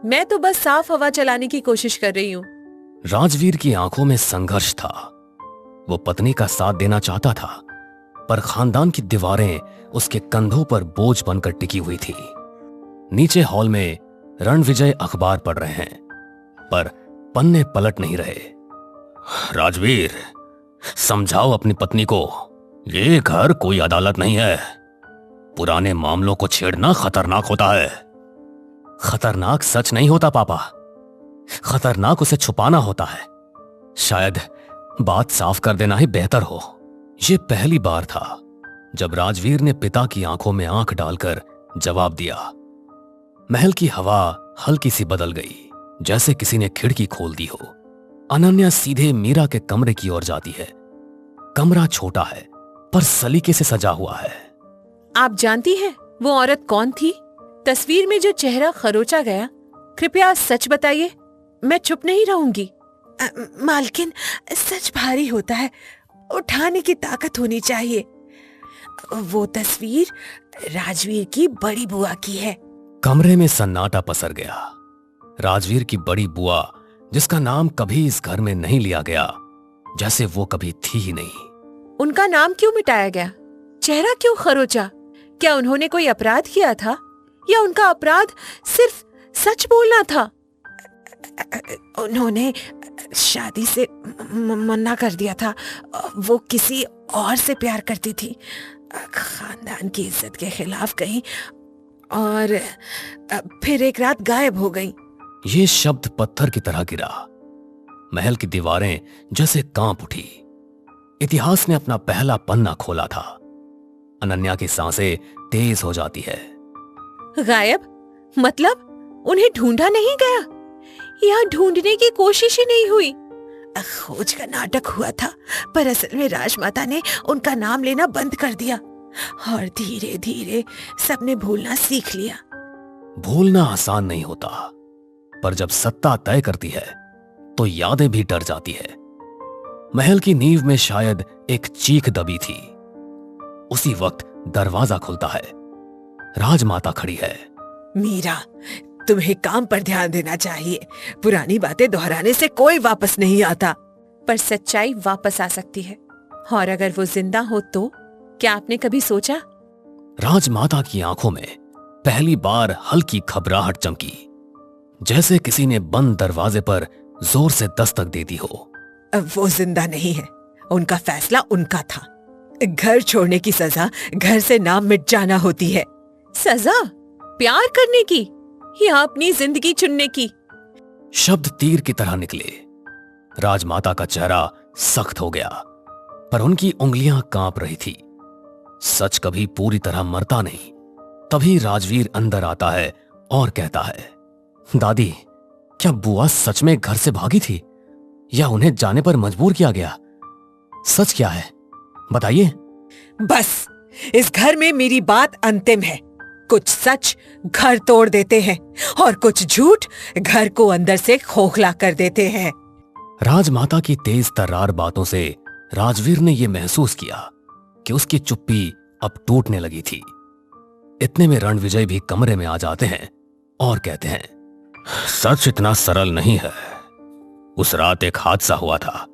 मैं तो बस साफ हवा चलाने की कोशिश कर रही हूँ। राजवीर की आंखों में संघर्ष था। वो पत्नी का साथ देना चाहता था, पर खानदान की दीवारें उसके कंधों पर बोझ बनकर टिकी हुई थी। नीचे हॉल में रणविजय अखबार पढ़ रहे हैं, पर पन्ने पलट नहीं रहे। राजवीर, समझाओ अपनी पत्नी को। ये घर कोई अदालत नहीं है। पुराने मामलों को छेड़ना खतरनाक होता है। खतरनाक सच नहीं होता पापा, खतरनाक उसे छुपाना होता है। शायद बात साफ कर देना ही बेहतर हो। ये पहली बार था जब राजवीर ने पिता की आंखों में आंख डालकर जवाब दिया। महल की हवा हल्की सी बदल गई, जैसे किसी ने खिड़की खोल दी हो। अनन्या सीधे मीरा के कमरे की ओर जाती है। कमरा छोटा है पर सलीके से सजा हुआ है। आप जानती हैं वो औरत कौन थी? तस्वीर में जो चेहरा खरोचा गया, कृपया सच बताइए, मैं चुप नहीं रहूंगी। मालकिन, सच भारी होता है, उठाने की ताकत होनी चाहिए। वो तस्वीर राजवीर की बड़ी बुआ की है। कमरे में सन्नाटा पसर गया। राजवीर की बड़ी बुआ, जिसका नाम कभी इस घर में नहीं लिया गया, जैसे वो कभी थी ही नहीं। उनका नाम क्यों मिटाया गया? चेहरा क्यों खरोचा? क्या उन्होंने कोई अपराध किया था या उनका अपराध सिर्फ सच बोलना था? उन्होंने शादी से मना कर दिया था। वो किसी और से प्यार करती थी, खानदान की इज्जत के खिलाफ गई और फिर एक रात गायब हो गई। ये शब्द पत्थर की तरह गिरा। महल की दीवारें जैसे कांप उठी। इतिहास ने अपना पहला पन्ना खोला था। अनन्या की सांसें तेज हो जाती है। गायब मतलब उन्हें ढूंढा नहीं गया या ढूंढने की कोशिश ही नहीं हुई? खोज का नाटक हुआ था, पर असल में राजमाता ने उनका नाम लेना बंद कर दिया और धीरे धीरे सबने भूलना सीख लिया। भूलना आसान नहीं होता, पर जब सत्ता तय करती है तो यादें भी डर जाती है। महल की नींव में शायद एक चीख दबी थी। उसी वक्त दरवाजा खुलता है। राजमाता खड़ी है। मीरा, तुम्हें काम पर ध्यान देना चाहिए। पुरानी बातें दोहराने से कोई वापस नहीं आता। पर सच्चाई वापस आ सकती है, और अगर वो जिंदा हो तो? क्या आपने कभी सोचा? राजमाता की आंखों में पहली बार हल्की घबराहट चमकी, जैसे किसी ने बंद दरवाजे पर जोर से दस्तक दे दी हो। वो जिंदा नहीं है। उनका फैसला उनका था। घर छोड़ने की सजा घर से नाम मिट जाना होती है। सजा? प्यार करने की या अपनी जिंदगी चुनने की? शब्द तीर की तरह निकले। राजमाता का चेहरा सख्त हो गया, पर उनकी उंगलियां कांप रही थी। सच कभी पूरी तरह मरता नहीं। तभी राजवीर अंदर आता है और कहता है, दादी, क्या बुआ सच में घर से भागी थी या उन्हें जाने पर मजबूर किया गया? सच क्या है, बताइए। बस, इस घर में मेरी बात अंतिम है। कुछ सच घर तोड़ देते हैं और कुछ झूठ घर को अंदर से खोखला कर देते हैं। राजमाता की तेज तर्रार बातों से राजवीर ने यह महसूस किया कि उसकी चुप्पी अब टूटने लगी थी। इतने में रणविजय भी कमरे में आ जाते हैं और कहते हैं, सच इतना सरल नहीं है। उस रात एक हादसा हुआ था।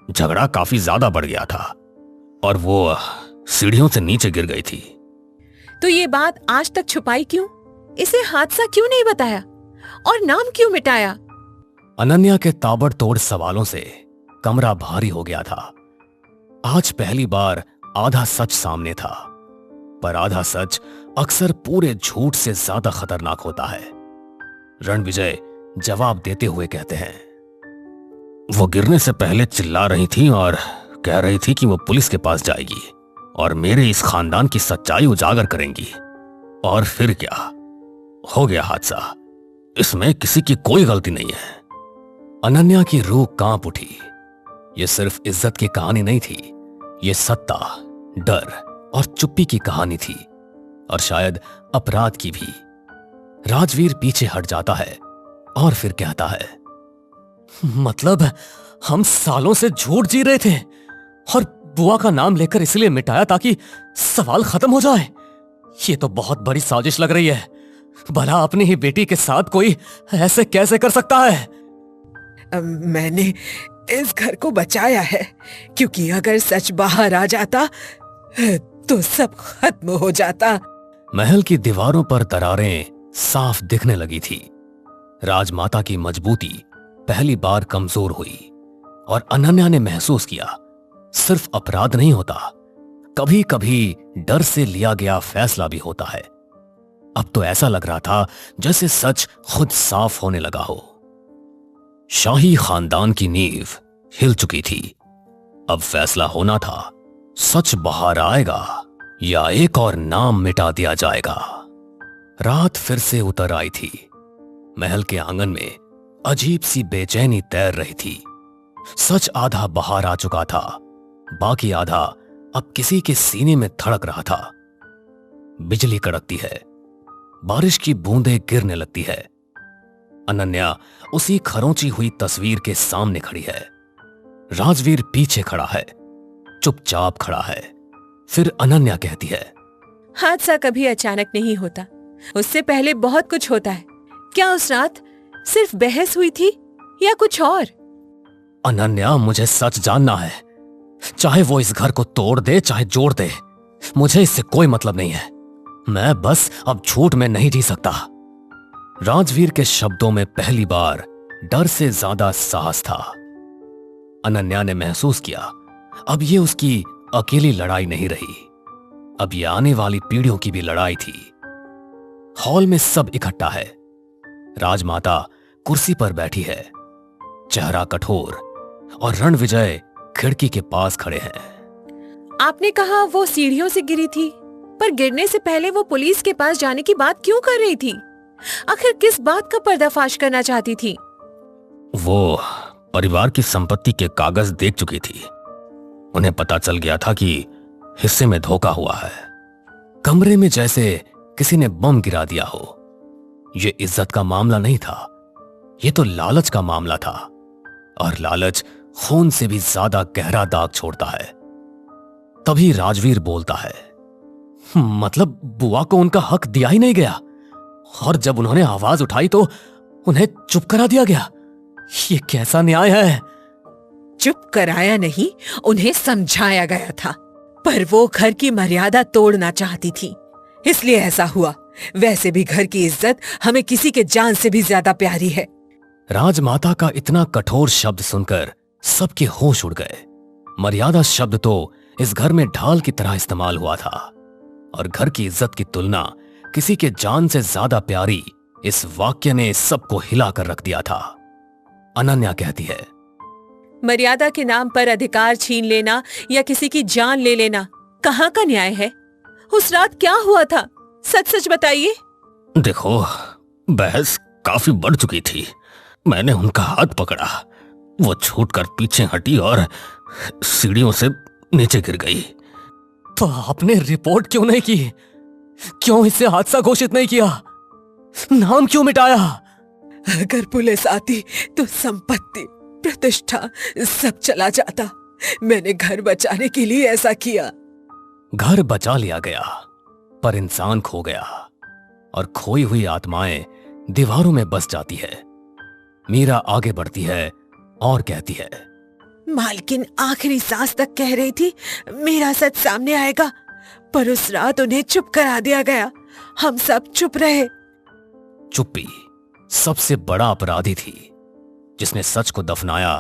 झगड़ा काफी ज्यादा बढ़ गया था और वो सीढ़ियों से नीचे गिर गई थी। तो ये बात आज तक छुपाई क्यों? इसे हादसा क्यों नहीं बताया और नाम क्यों मिटाया? अनन्या के ताबड़तोड़ सवालों से कमरा भारी हो गया था। आज पहली बार आधा सच सामने था, पर आधा सच अक्सर पूरे झूठ से ज्यादा खतरनाक होता है। रणविजय जवाब देते हुए कहते हैं, वो गिरने से पहले चिल्ला रही थी और कह रही थी कि वो पुलिस के पास जाएगी और मेरे इस खानदान की सच्चाई उजागर करेंगी। और फिर क्या हो गया? हादसा। इसमें किसी की कोई गलती नहीं है। अनन्या की रूह कांप उठी। यह सिर्फ इज्जत की कहानी नहीं थी, यह सत्ता, डर और चुप्पी की कहानी थी, और शायद अपराध की भी। राजवीर पीछे हट जाता है और फिर कहता है, मतलब हम सालों से झूठ जी रहे थे और बुआ का नाम लेकर इसलिए मिटाया ताकि सवाल खत्म हो जाए। ये तो बहुत बड़ी साजिश लग रही है। भला अपनी ही बेटी के साथ कोई ऐसे कैसे कर सकता है? मैंने इस घर को बचाया है, क्योंकि अगर सच बाहर आ जाता तो सब खत्म हो जाता। महल की दीवारों पर दरारें साफ दिखने लगी थी। राजमाता की मजबूती पहली बार कमजोर हुई और अनन्या ने महसूस किया, सिर्फ अपराध नहीं होता, कभी कभी डर से लिया गया फैसला भी होता है। अब तो ऐसा लग रहा था जैसे सच खुद साफ होने लगा हो। शाही खानदान की नींव हिल चुकी थी। अब फैसला होना था, सच बाहर आएगा या एक और नाम मिटा दिया जाएगा। रात फिर से उतर आई थी। महल के आंगन में अजीब सी बेचैनी तैर रही थी। सच आधा बाहर आ चुका था, बाकी आधा अब किसी के सीने में धड़क रहा था। बिजली कड़कती है, बारिश की बूंदें गिरने लगती है। अनन्या उसी खरोंची हुई तस्वीर के सामने खड़ी है। राजवीर पीछे खड़ा है, चुपचाप खड़ा है। फिर अनन्या कहती है, हादसा कभी अचानक नहीं होता, उससे पहले बहुत कुछ होता है। क्या उस रात सिर्फ बहस हुई थी या कुछ और? अनन्या, मुझे सच जानना है। चाहे वो इस घर को तोड़ दे चाहे जोड़ दे, मुझे इससे कोई मतलब नहीं है। मैं बस अब झूठ में नहीं जी सकता। राजवीर के शब्दों में पहली बार डर से ज्यादा साहस था। अनन्या ने महसूस किया, अब ये उसकी अकेली लड़ाई नहीं रही, अब ये आने वाली पीढ़ियों की भी लड़ाई थी। हॉल में सब इकट्ठा है। राजमाता कुर्सी पर बैठी है, चेहरा कठोर, और रणविजय खिड़की के पास खड़े हैं। आपने कहा वो सीढ़ियों से गिरी थी, पर गिरने से पहले वो पुलिस के पास जाने की बात क्यों कर रही थी? आखिर किस बात का पर्दाफाश करना चाहती थी? वो परिवार की संपत्ति के कागज देख चुकी थी। उन्हें पता चल गया था कि हिस्से में धोखा हुआ है। कमरे में जैसे किसी ने बम गिरा दिया हो। ये इज्जत का मामला नहीं था, ये तो लालच का मामला था, और लालच खून से भी ज्यादा गहरा दाग छोड़ता है। तभी राजवीर बोलता है, मतलब बुआ को उनका हक दिया ही नहीं गया, और जब उन्होंने आवाज उठाई तो उन्हें चुप करा दिया गया। ये कैसा न्याय है? चुप कराया नहीं, उन्हें समझाया गया था, पर वो घर की मर्यादा तोड़ना चाहती थी, इसलिए ऐसा हुआ। वैसे भी घर की इज्जत हमें किसी के जान से भी ज्यादा प्यारी है। राजमाता का इतना कठोर शब्द सुनकर सबके होश उड़ गए। मर्यादा शब्द तो इस घर में ढाल की तरह इस्तेमाल हुआ था, और घर की इज्जत की तुलना किसी के जान से ज्यादा प्यारी इस वाक्य ने सबको हिलाकर रख दिया था। अनन्या कहती है, मर्यादा के नाम पर अधिकार छीन लेना या किसी की जान ले लेना कहाँ का न्याय है? उस रात क्या हुआ था? सच सच बताइए। देखो, बहस काफी बढ़ चुकी थी। मैंने उनका हाथ पकड़ा, वो छूटकर पीछे हटी और सीढ़ियों से नीचे गिर गई। तो आपने रिपोर्ट क्यों नहीं की? क्यों इसे हादसा घोषित नहीं किया? नाम क्यों मिटाया? अगर पुलिस आती तो संपत्ति, प्रतिष्ठा सब चला जाता। मैंने घर बचाने के लिए ऐसा किया। घर बचा लिया गया, पर इंसान खो गया, और खोई हुई आत्माएं दीवारों में बस जाती है। मीरा आगे बढ़ती है और कहती है, मालकिन आखिरी सांस तक कह रही थी मेरा सच सामने आएगा, पर उस रात उन्हें चुप करा दिया गया। हम सब चुप रहे। चुप्पी सबसे बड़ा अपराधी थी, जिसने सच को दफनाया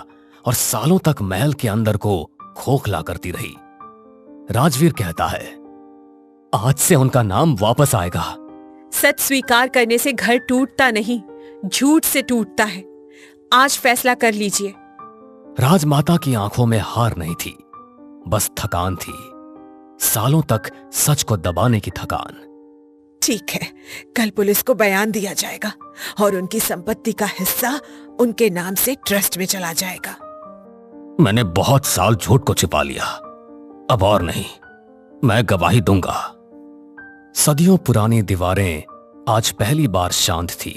और सालों तक महल के अंदर को खोखला करती रही। राजवीर कहता है, आज से उनका नाम वापस आएगा। सच स्वीकार करने से घर टूटता नहीं, झूठ से टूटता है। आज फैसला कर लीजिए। राजमाता की आंखों में हार नहीं थी, बस थकान थी, सालों तक सच को दबाने की थकान। ठीक है, कल पुलिस को बयान दिया जाएगा और उनकी संपत्ति का हिस्सा उनके नाम से ट्रस्ट में चला जाएगा। मैंने बहुत साल झूठ को छिपा लिया, अब और नहीं, मैं गवाही दूंगा। सदियों पुरानी दीवारें आज पहली बार शांत थी।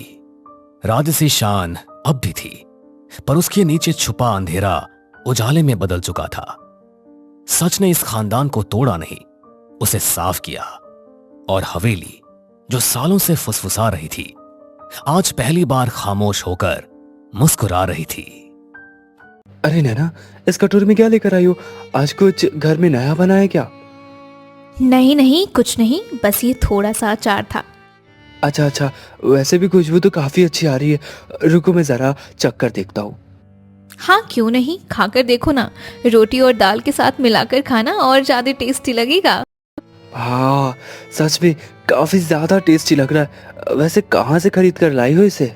राजसी शान अब भी थी, पर उसके नीचे छुपा अंधेरा उजाले में बदल चुका था। सच ने इस खानदान को तोड़ा नहीं, उसे साफ किया, और हवेली जो सालों से फुसफुसा रही थी, आज पहली बार खामोश होकर मुस्कुरा रही थी। अरे नैना, इस कटोरी में क्या लेकर आई हो? आज कुछ घर में नया बना है क्या? नहीं नहीं, कुछ नहीं, बस ये थोड़ा सा अचार था। अच्छा अच्छा, वैसे भी खुशबू तो काफी अच्छी आ रही है। रुको मैं जरा चख कर देखता हूँ। हाँ क्यों नहीं, खाकर देखो ना। रोटी और दाल के साथ मिलाकर खाना और ज्यादा टेस्टी लगेगा। हाँ, सच में काफी ज्यादा टेस्टी लग रहा है। वैसे कहाँ से खरीद कर लाई हो इसे?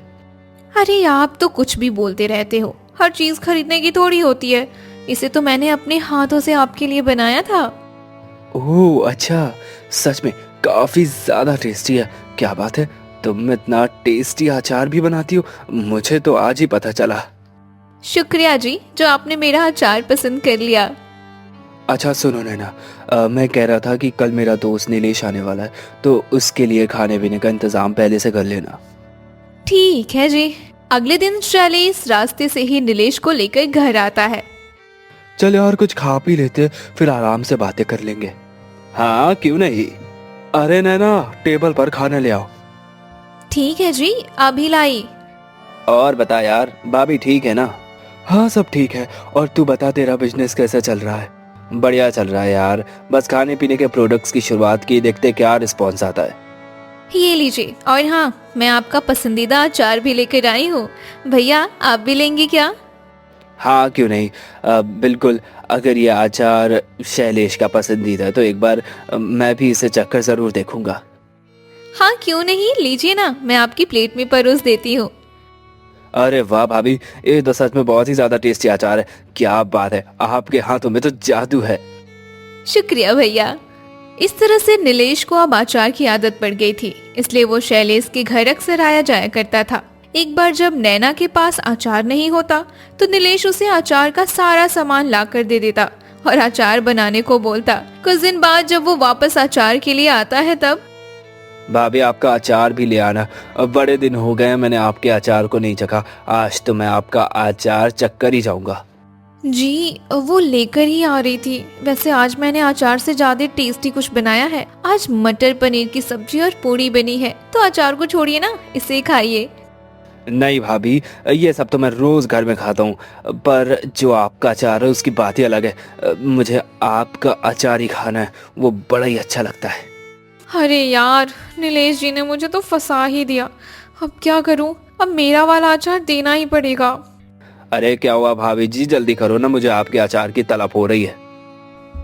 अरे आप तो कुछ भी बोलते रहते हो, हर चीज खरीदने की थोड़ी होती है। इसे तो मैंने अपने हाथों से आपके लिए बनाया था। ओह अच्छा, सच में काफी ज्यादा टेस्टी है। क्या बात है, तुम इतना टेस्टी अचार भी बनाती हो, मुझे तो आज ही पता चला। शुक्रिया जी, जो आपने मेरा अचार पसंद कर लिया। अच्छा सुनो नैना, मैं कह रहा था कि कल मेरा दोस्त नीलेश आने वाला है, तो उसके लिए खाने पीने का इंतजाम पहले से कर लेना। ठीक है जी। अगले दिन शैलेश रास्ते से ही नीलेश को लेकर घर आता है। चल यार कुछ खा पी लेते, फिर आराम से बातें कर लेंगे। हाँ क्यों नहीं। अरे नैना, टेबल पर खाना ले आओ। ठीक है जी, अभी लाई। और बता यार, भाभी ठीक है ना? हाँ सब ठीक है। और तू बता, तेरा बिजनेस कैसा चल रहा है? बढ़िया चल रहा है यार, बस खाने पीने के प्रोडक्ट्स की शुरुआत की, देखते क्या रिस्पॉन्स आता है। ये लीजिए। और हाँ, मैं आपका पसंदीदा अचार भी लेकर आई हूँ। भैया आप भी लेंगे क्या? हाँ क्यों नहीं, बिल्कुल। अगर ये अचार शैलेश का पसंदीदा है तो एक बार मैं भी इसे चखकर जरूर देखूंगा। हाँ क्यों नहीं, लीजिए ना, मैं आपकी प्लेट में परोस देती हूँ। अरे वाह भाभी, ये तो सच में बहुत ही ज्यादा टेस्टी अचार है। क्या बात है, आपके हाथों में तो जादू है। शुक्रिया भैया। इस तरह से नीलेश को अब अचार की आदत पड़ गई थी, इसलिए वो शैलेश के घर अक्सर आया जाया करता था। एक बार जब नैना के पास अचार नहीं होता तो नीलेश उसे अचार का सारा सामान ला कर दे देता और अचार बनाने को बोलता। कुछ दिन बाद जब वो वापस अचार के लिए आता है तब भाभी आपका अचार भी ले आना, अब बड़े दिन हो गए मैंने आपके अचार को नहीं चखा। आज तो मैं आपका अचार चक्कर ही जाऊंगा। जी वो लेकर ही आ रही थी। वैसे आज मैंने अचार से ज्यादा टेस्टी कुछ बनाया है। आज मटर पनीर की सब्जी और पूरी बनी है, तो अचार को छोड़िए ना, इसे खाइए। नहीं भाभी, ये सब तो मैं रोज घर में खाता हूँ, पर जो आपका अचार है उसकी बात ही अलग है। मुझे आपका अचार ही खाना है, वो बड़ा ही अच्छा लगता है। अरे यार, नीलेश जी ने मुझे तो फंसा ही दिया। अब क्या करूं? अब मेरा वाला अचार देना ही पड़ेगा। अरे क्या हुआ भाभी जी, जल्दी करो ना, मुझे आपके अचार की तलब हो रही है।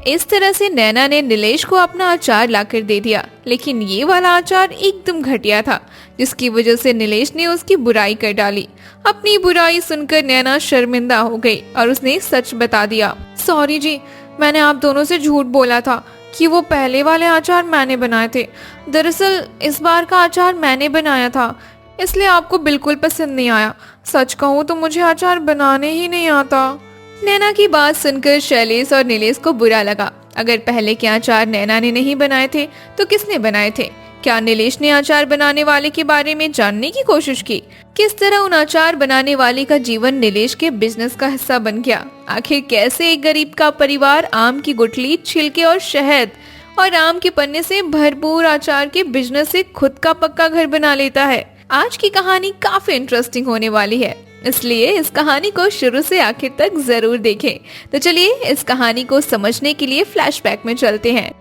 इस तरह से नैना ने नीलेश को अपना अचार लाकर दे दिया, लेकिन ये वाला अचार एकदम घटिया था, जिसकी वजह से नीलेश ने उसकी बुराई कर डाली। अपनी बुराई सुनकर नैना शर्मिंदा हो गई और उसने सच बता दिया। सॉरी जी, मैंने आप दोनों से झूठ बोला था कि वो पहले वाले अचार मैंने बनाए थे। दरअसल इस बार का अचार मैंने बनाया था, इसलिए आपको बिल्कुल पसंद नहीं आया। सच कहूँ तो मुझे अचार बनाने ही नहीं आता। नैना की बात सुनकर शैलेश और नीलेश को बुरा लगा। अगर पहले के अचार नैना ने नहीं बनाए थे तो किसने बनाए थे? क्या नीलेश ने अचार बनाने वाले के बारे में जानने की कोशिश की? किस तरह उन अचार बनाने वाले का जीवन नीलेश के बिजनेस का हिस्सा बन गया? आखिर कैसे एक गरीब का परिवार आम की गुठली, छिलके और शहद और आम के पन्ने से भरपूर अचार के बिजनेस से खुद का पक्का घर बना लेता है? आज की कहानी काफी इंटरेस्टिंग होने वाली है, इसलिए इस कहानी को शुरू से आखिर तक जरूर देखें। तो चलिए इस कहानी को समझने के लिए फ्लैशबैक में चलते हैं।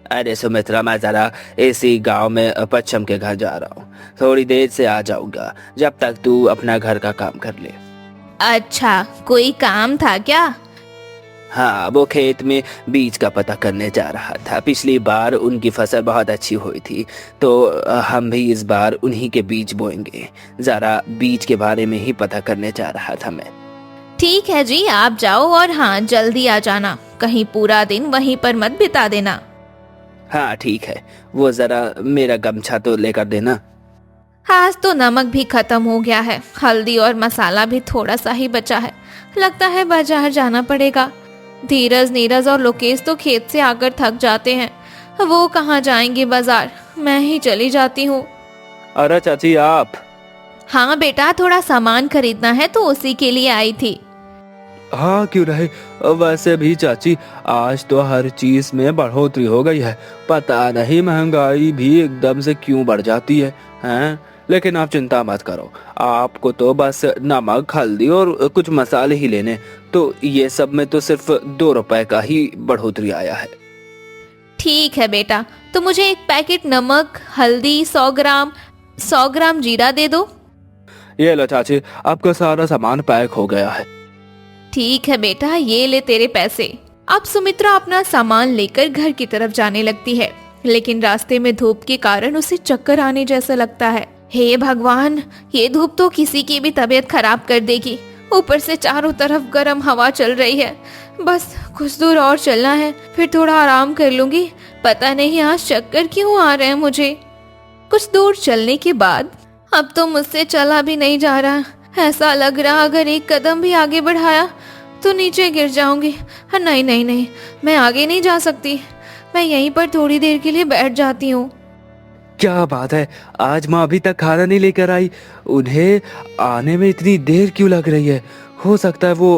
अरे सुमित्रा, मैं जरा इसी गांव में पच्छम के घर जा रहा हूँ, थोड़ी देर से आ जाऊंगा, जब तक तू अपना घर का काम कर ले। अच्छा, कोई काम था क्या? हाँ, वो खेत में बीज का पता करने जा रहा था। पिछली बार उनकी फसल बहुत अच्छी हुई थी, तो हम भी इस बार उन्हीं के बीज बोएंगे। जरा बीज के बारे में ही पता करने जा रहा था मैं। ठीक है जी, आप जाओ और हाँ जल्दी आ जाना, कहीं पूरा दिन वहीं पर मत बिता देना। हाँ ठीक है, वो जरा मेरा गमछा तो लेकर देना। आज तो नमक भी खत्म हो गया है, हल्दी और मसाला भी थोड़ा सा ही बचा है। लगता है बाजार जाना पड़ेगा। धीरज, नीरज और लोकेश तो खेत से आकर थक जाते हैं, वो कहाँ जाएंगे बाजार, मैं ही चली जाती हूँ। अरे चाची आप? हाँ बेटा, थोड़ा सामान खरीदना है तो उसी के लिए आई थी। हाँ क्यों रहे, वैसे भी चाची आज तो हर चीज में बढ़ोतरी हो गई है। पता नहीं महंगाई भी एकदम से क्यों बढ़ जाती है, हैं? लेकिन आप चिंता मत करो, आपको तो बस नमक, हल्दी और कुछ मसाले ही लेने, तो ये सब में तो सिर्फ 2 रुपए का ही बढ़ोतरी आया है। ठीक है बेटा, तो मुझे एक पैकेट नमक, हल्दी, 100 ग्राम जीरा दे दो। ये लो चाची, आपका सारा सामान पैक हो गया है। ठीक है बेटा, ये ले तेरे पैसे। अब सुमित्रा अपना सामान लेकर घर की तरफ जाने लगती है, लेकिन रास्ते में धूप के कारण उसे चक्कर आने जैसा लगता है। हे भगवान, ये धूप तो किसी की भी तबीयत खराब कर देगी। ऊपर से चारों तरफ गर्म हवा चल रही है। बस कुछ दूर और चलना है, फिर थोड़ा आराम कर लूंगी। पता नहीं आज चक्कर क्यों आ रहे हैं मुझे। कुछ दूर चलने के बाद अब तो मुझसे चला भी नहीं जा रहा। ऐसा लग रहा अगर एक कदम भी आगे बढ़ाया तो नीचे गिर जाऊंगी। नहीं नहीं नहीं, मैं आगे नहीं जा सकती। मैं यहीं पर थोड़ी देर के लिए बैठ जाती हूँ। क्या बात है, आज माँ अभी तक खाना नहीं लेकर आई। उन्हें आने में इतनी देर क्यों लग रही है? हो सकता है वो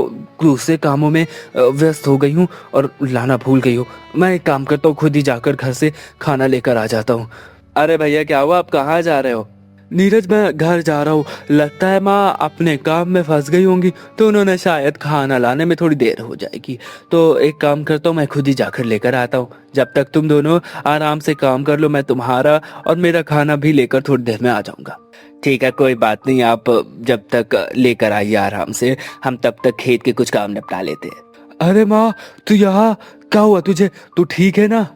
दूसरे कामों में व्यस्त हो गई हूँ और लाना भूल गई हूँ। मैं एक काम करता हूँ, खुद ही जाकर घर से खाना लेकर आ जाता हूँ। अरे भैया, क्या हुआ? आप कहाँ जा रहे हो? नीरज, मैं घर जा रहा हूँ। लगता है माँ अपने काम में फंस गई होंगी, तो उन्होंने शायद खाना लाने में थोड़ी देर हो जाएगी। तो एक काम करता हूँ, मैं खुद ही जाकर लेकर आता हूँ। जब तक तुम दोनों आराम से काम कर लो, मैं तुम्हारा और मेरा खाना भी लेकर थोड़ी देर में आ जाऊंगा। ठीक है, कोई बात नहीं। आप जब तक लेकर आइए आराम से, हम तब तक खेत के कुछ काम निपटा लेते हैं। अरे माँ, तू यहाँ क्या हुआ तुझे? तू ठीक है ना?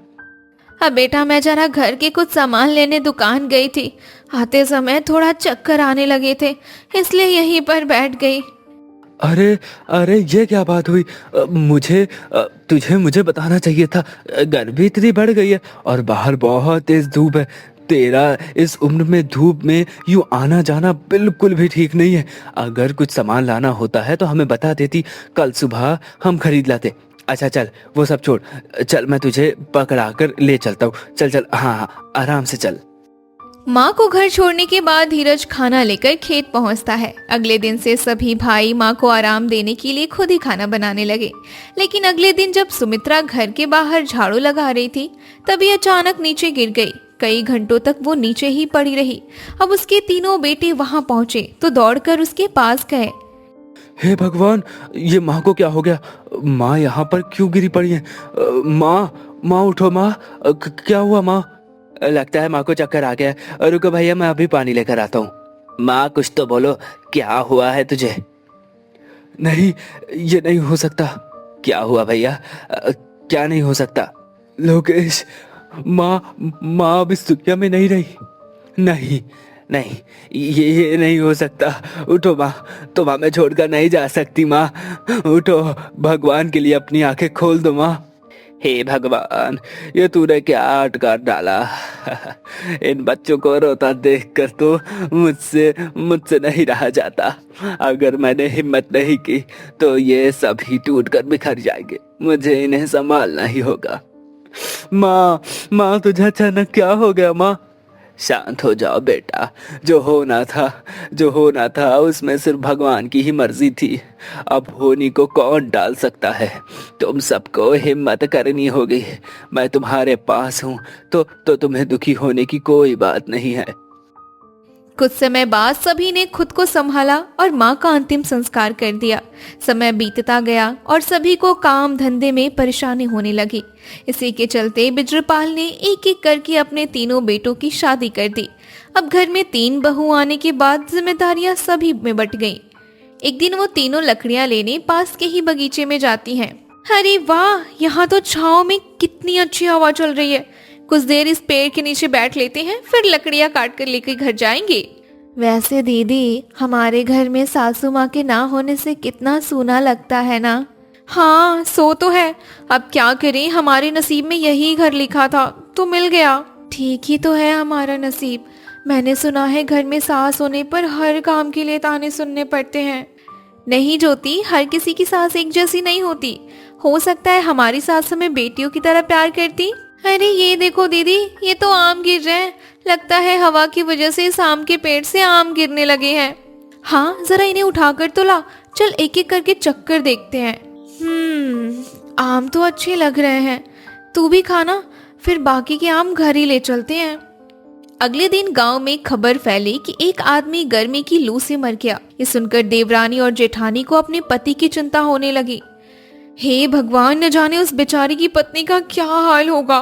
अब बेटा, मैं जरा घर के कुछ सामान लेने दुकान गई थी। आते समय थोड़ा चक्कर आने लगे थे, इसलिए यहीं पर बैठ गई। अरे अरे, ये क्या बात हुई? तुझे मुझे बताना चाहिए था। गर्मी इतनी बढ़ गई है और बाहर बहुत तेज धूप है। तेरा इस उम्र में धूप में यूं आना जाना बिल्कुल भी ठीक नहीं है। अगर कुछ सामान लाना होता है तो हमें बता देती, कल सुबह हम खरीद लाते। अच्छा चल, वो सब छोड़। चल, मैं तुझे पकड़ा कर ले चलता हूँ। चल चल, हाँ हाँ, आराम से चल। माँ को घर छोड़ने के बाद धीरज खाना लेकर खेत पहुँचता है। अगले दिन से सभी भाई माँ को आराम देने के लिए खुद ही खाना बनाने लगे। लेकिन अगले दिन जब सुमित्रा घर के बाहर झाड़ू लगा रही थी, तभी अचानक नीचे गिर गई। कई घंटों तक वो नीचे ही पड़ी रही। अब उसके तीनों बेटे वहाँ पहुँचे तो दौड़कर उसके पास गए। हे भगवान, ये माँ को क्या हो गया? माँ यहाँ पर क्यों गिरी पड़ी है? माँ उठो माँ। क्या हुआ माँ? लगता है माँ को चक्कर आ गया। रुको भैया, मैं अभी पानी लेकर आता हूँ। माँ, कुछ तो बोलो, क्या हुआ है तुझे? नहीं, ये नहीं हो सकता। क्या हुआ भैया? क्या नहीं हो सकता? लोकेश, माँ अब इस दुनिया में नहीं रही। नहीं नहीं, ये नहीं हो सकता। उठो माँ, तुम हमें छोड़कर नहीं जा सकती माँ। उठो, भगवान के लिए अपनी आंखें खोल दो माँ। हे भगवान, ये तूने क्या अटका डाला? इन बच्चों को रोता देखकर तो मुझसे नहीं रहा जाता। अगर मैंने हिम्मत नहीं की तो ये सभी टूटकर बिखर जाएंगे। मुझे इन्हें संभालना ही होगा। माँ, तुझे अचानक क्या हो गया माँ? शांत हो जाओ बेटा। जो होना था उसमें सिर्फ भगवान की ही मर्जी थी। अब होनी को कौन टाल सकता है? तुम सबको हिम्मत करनी होगी। मैं तुम्हारे पास हूँ तो तुम्हें दुखी होने की कोई बात नहीं है। कुछ समय बाद सभी ने खुद को संभाला और माँ का अंतिम संस्कार कर दिया। समय बीतता गया और सभी को काम धंधे में परेशानी होने लगी। इसी के चलते बिजरपाल ने एक एक करके अपने तीनों बेटों की शादी कर दी। अब घर में 3 बहू आने के बाद जिम्मेदारियां सभी में बंट गईं। एक दिन वो तीनों लकड़ियां लेने पास के ही बगीचे में जाती हैं। अरे वाह, यहाँ तो छाँव में कितनी अच्छी हवा चल रही है। कुछ देर इस पेड़ के नीचे बैठ लेते हैं, फिर लकड़ियां काट कर लेकर घर जाएंगे। वैसे दीदी, हमारे घर में सासू माँ के ना होने से कितना सूना लगता है ना। हाँ, सो तो है। अब क्या करें, हमारे नसीब में यही घर लिखा था तो मिल गया। ठीक ही तो है हमारा नसीब। मैंने सुना है घर में सास होने पर हर काम के लिए ताने सुनने पड़ते हैं। नहीं ज्योति, हर किसी की सास एक जैसी नहीं होती। हो सकता है हमारी सास हमें बेटियों की तरह प्यार करती। अरे ये देखो दीदी, ये तो आम गिर रहे हैं। लगता है हवा की वजह से इस आम के पेड़ से आम गिरने लगे हैं। हाँ, जरा इन्हें उठाकर तो ला। चल एक एक करके चक्कर देखते हैं। आम तो अच्छे लग रहे हैं। तू भी खाना, फिर बाकी के आम घर ही ले चलते हैं। अगले दिन गांव में खबर फैली कि एक आदमी गर्मी की लू से मर गया। ये सुनकर देवरानी और जेठानी को अपने पति की चिंता होने लगी। हे भगवान, न जाने उस बेचारी की पत्नी का क्या हाल होगा।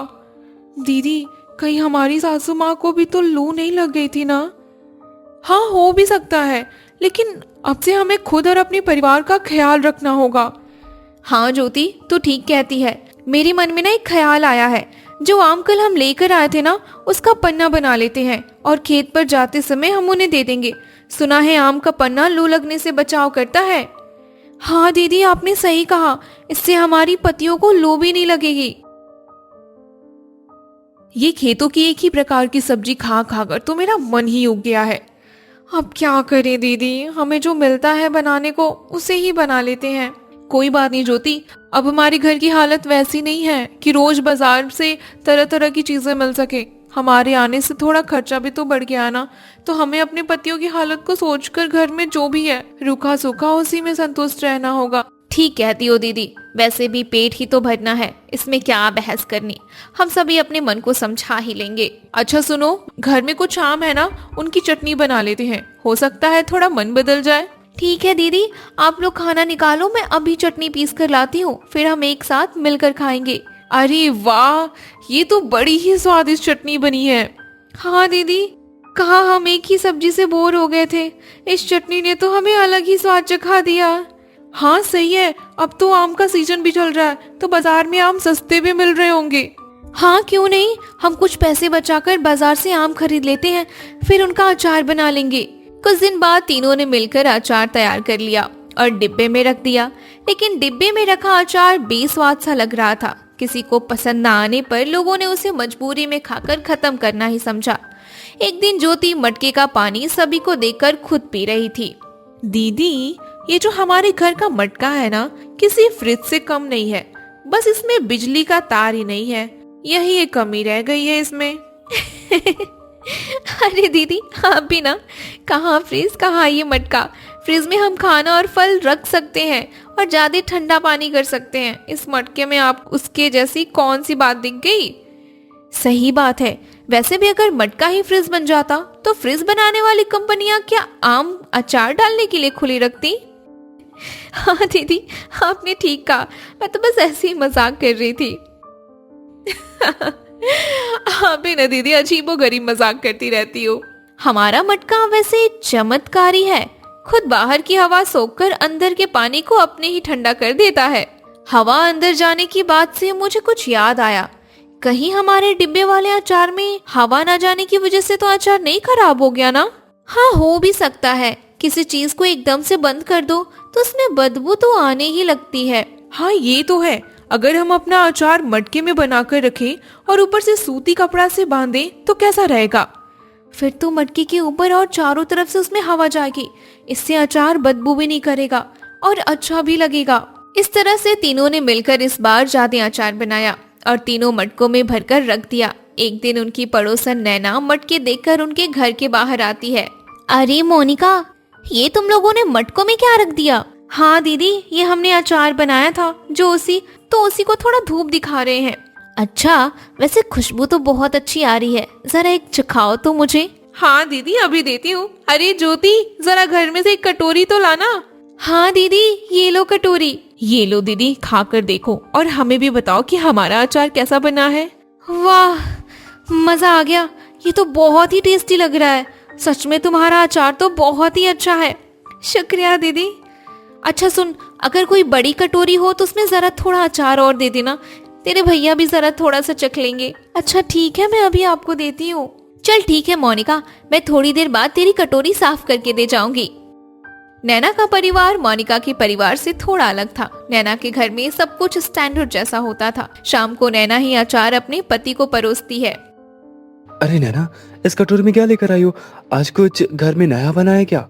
दीदी, कहीं हमारी सासू माँ को भी तो लू नहीं लग गई थी ना? हाँ, हो भी सकता है, लेकिन अब से हमें खुद और अपने परिवार का ख्याल रखना होगा। हाँ ज्योति, तू ठीक कहती है। मेरे मन में ना एक ख्याल आया है, जो आम कल हम लेकर आए थे ना, उसका पन्ना बना लेते हैं और खेत पर जाते समय हम उन्हें दे देंगे। सुना है आम का पन्ना लू लगने से बचाव करता है। हाँ दीदी, आपने सही कहा, इससे हमारी पत्तियों को लू भी नहीं लगेगी। ये खेतों की एक ही प्रकार की सब्जी खा खा कर तो मेरा मन ही उग गया है। अब क्या करें दीदी, हमें जो मिलता है बनाने को उसे ही बना लेते हैं। कोई बात नहीं ज्योति, अब हमारे घर की हालत वैसी नहीं है कि रोज बाजार से तरह तरह की चीजें मिल सके। हमारे आने से थोड़ा खर्चा भी तो बढ़ गया ना, तो हमें अपने पतियों की हालत को सोचकर घर में जो भी है रूखा सूखा उसी में संतुष्ट रहना होगा। ठीक कहती हो दीदी, वैसे भी पेट ही तो भरना है, इसमें क्या बहस करनी। हम सभी अपने मन को समझा ही लेंगे। अच्छा सुनो, घर में कुछ आम है ना, उनकी चटनी बना लेते हैं, हो सकता है थोड़ा मन बदल जाए। ठीक है दीदी, आप लोग खाना निकालो, मैं अभी चटनी पीस कर लाती हूँ, फिर हम एक साथ मिलकर खाएंगे। अरे वाह, ये तो बड़ी ही स्वादिष्ट चटनी बनी है। हाँ दीदी, कहाँ हम एक ही सब्जी से बोर हो गए थे, इस चटनी ने तो हमें अलग ही स्वाद चखा दिया। हाँ सही है, अब तो आम का सीजन भी चल रहा है, तो बाजार में आम सस्ते भी मिल रहे होंगे। हाँ क्यों नहीं, हम कुछ पैसे बचाकर बाजार से आम खरीद लेते हैं, फिर उनका अचार बना लेंगे। कुछ दिन बाद तीनों ने मिलकर अचार तैयार कर लिया और डिब्बे में रख दिया। लेकिन डिब्बे में रखा अचार बेस्वाद सा लग रहा था। किसी को पसंद न आने पर लोगों ने उसे मजबूरी में खाकर खत्म करना ही समझा। एक दिन ज्योति मटके का पानी सभी को देकर खुद पी रही थी। दीदी, ये जो हमारे घर का मटका है ना, किसी फ्रिज से कम नहीं है, बस इसमें बिजली का तार ही नहीं है, यही एक कमी रह गई है इसमें। अरे दीदी, आप भी ना, कहाँ फ्रिज कहाँ ये मटका। फ्रिज में हम खाना और फल रख सकते हैं और ज्यादा ठंडा पानी कर सकते हैं। इस मटके में आप उसके जैसी कौन सी बात दिख गई। सही बात है, वैसे भी अगर मटका ही फ्रिज बन जाता तो फ्रिज बनाने वाली कंपनियां क्या आम अचार डालने के लिए खुली रखती। हाँ दीदी, आपने ठीक कहा, मैं तो बस ऐसे ही मजाक कर रही थी। आप भी ना दीदी अजीबोगरीब मजाक करती रहती हो। हमारा मटका वैसे चमत्कारी है, खुद बाहर की हवा सोखकर अंदर के पानी को अपने ही ठंडा कर देता है। हवा अंदर जाने की बात से मुझे कुछ याद आया, कहीं हमारे डिब्बे वाले अचार में हवा ना जाने की वजह से तो अचार नहीं खराब हो गया ना। हाँ हो भी सकता है, किसी चीज को एकदम से बंद कर दो तो उसमें बदबू तो आने ही लगती है। हाँ ये तो है, अगर हम अपना अचार मटके में बनाकर रखें और ऊपर से सूती कपड़ा से बांधें तो कैसा रहेगा। फिर तो मटके के ऊपर और चारों तरफ से उसमें हवा जाएगी, इससे अचार बदबू भी नहीं करेगा और अच्छा भी लगेगा। इस तरह से तीनों ने मिलकर इस बार ज्यादा अचार बनाया और तीनों मटकों में भरकर रख दिया। एक दिन उनकी पड़ोसन नैना मटके देखकर उनके घर के बाहर आती है। अरे मोनिका, ये तुम लोगों ने मटकों में क्या रख दिया। हाँ दीदी, ये हमने अचार बनाया था, जो उसी को थोड़ा धूप दिखा रहे हैं। अच्छा, वैसे खुशबू तो बहुत अच्छी आ रही है, जरा एक चखाओ तो मुझे। हाँ दीदी, अभी देती हूँ। अरे ज्योति, जरा घर में से एक कटोरी तो लाना। हाँ दीदी, ये लो कटोरी। ये लो दीदी, खाकर देखो और हमें भी बताओ कि हमारा अचार कैसा बना है। वाह, मजा आ गया, ये तो बहुत ही टेस्टी लग रहा है। सच में तुम्हारा अचार तो बहुत ही अच्छा है। शुक्रिया दीदी। अच्छा सुन, अगर कोई बड़ी कटोरी हो तो उसमें जरा थोड़ा अचार और दे देना, तेरे भैया भी जरा थोड़ा सा चख लेंगे। अच्छा ठीक है, मैं अभी आपको देती हूँ। चल ठीक है मोनिका, मैं थोड़ी देर बाद तेरी कटोरी साफ करके दे जाऊंगी। नैना का परिवार मोनिका के परिवार से थोड़ा अलग था। नैना के घर में सब कुछ स्टैंडर्ड जैसा होता था। शाम को नैना ही अचार अपने पति को परोसती है। अरे नैना, इस कटोरी में क्या लेकर आई हो? आज कुछ घर में नया बना है क्या?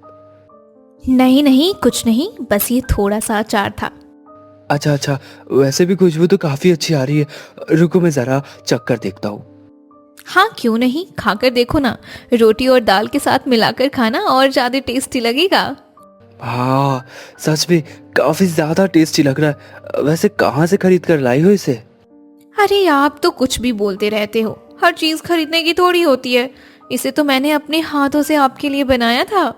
नहीं नहीं, कुछ नहीं, बस ये थोड़ा सा अचार था। अच्छा अच्छा, वैसे भी खुशबू तो काफी अच्छी आ रही है, रुको मैं जरा चख कर देखता हूँ। हाँ क्यों नहीं, खाकर देखो ना, रोटी और दाल के साथ मिलाकर खाना और ज्यादा टेस्टी लगेगा। हाँ सच में काफी ज्यादा टेस्टी लग रहा है। वैसे कहाँ से खरीद कर लाई हो इसे? अरे आप तो कुछ भी बोलते रहते हो, हर चीज खरीदने की थोड़ी होती है। इसे तो मैंने अपने हाथों से आपके लिए बनाया था।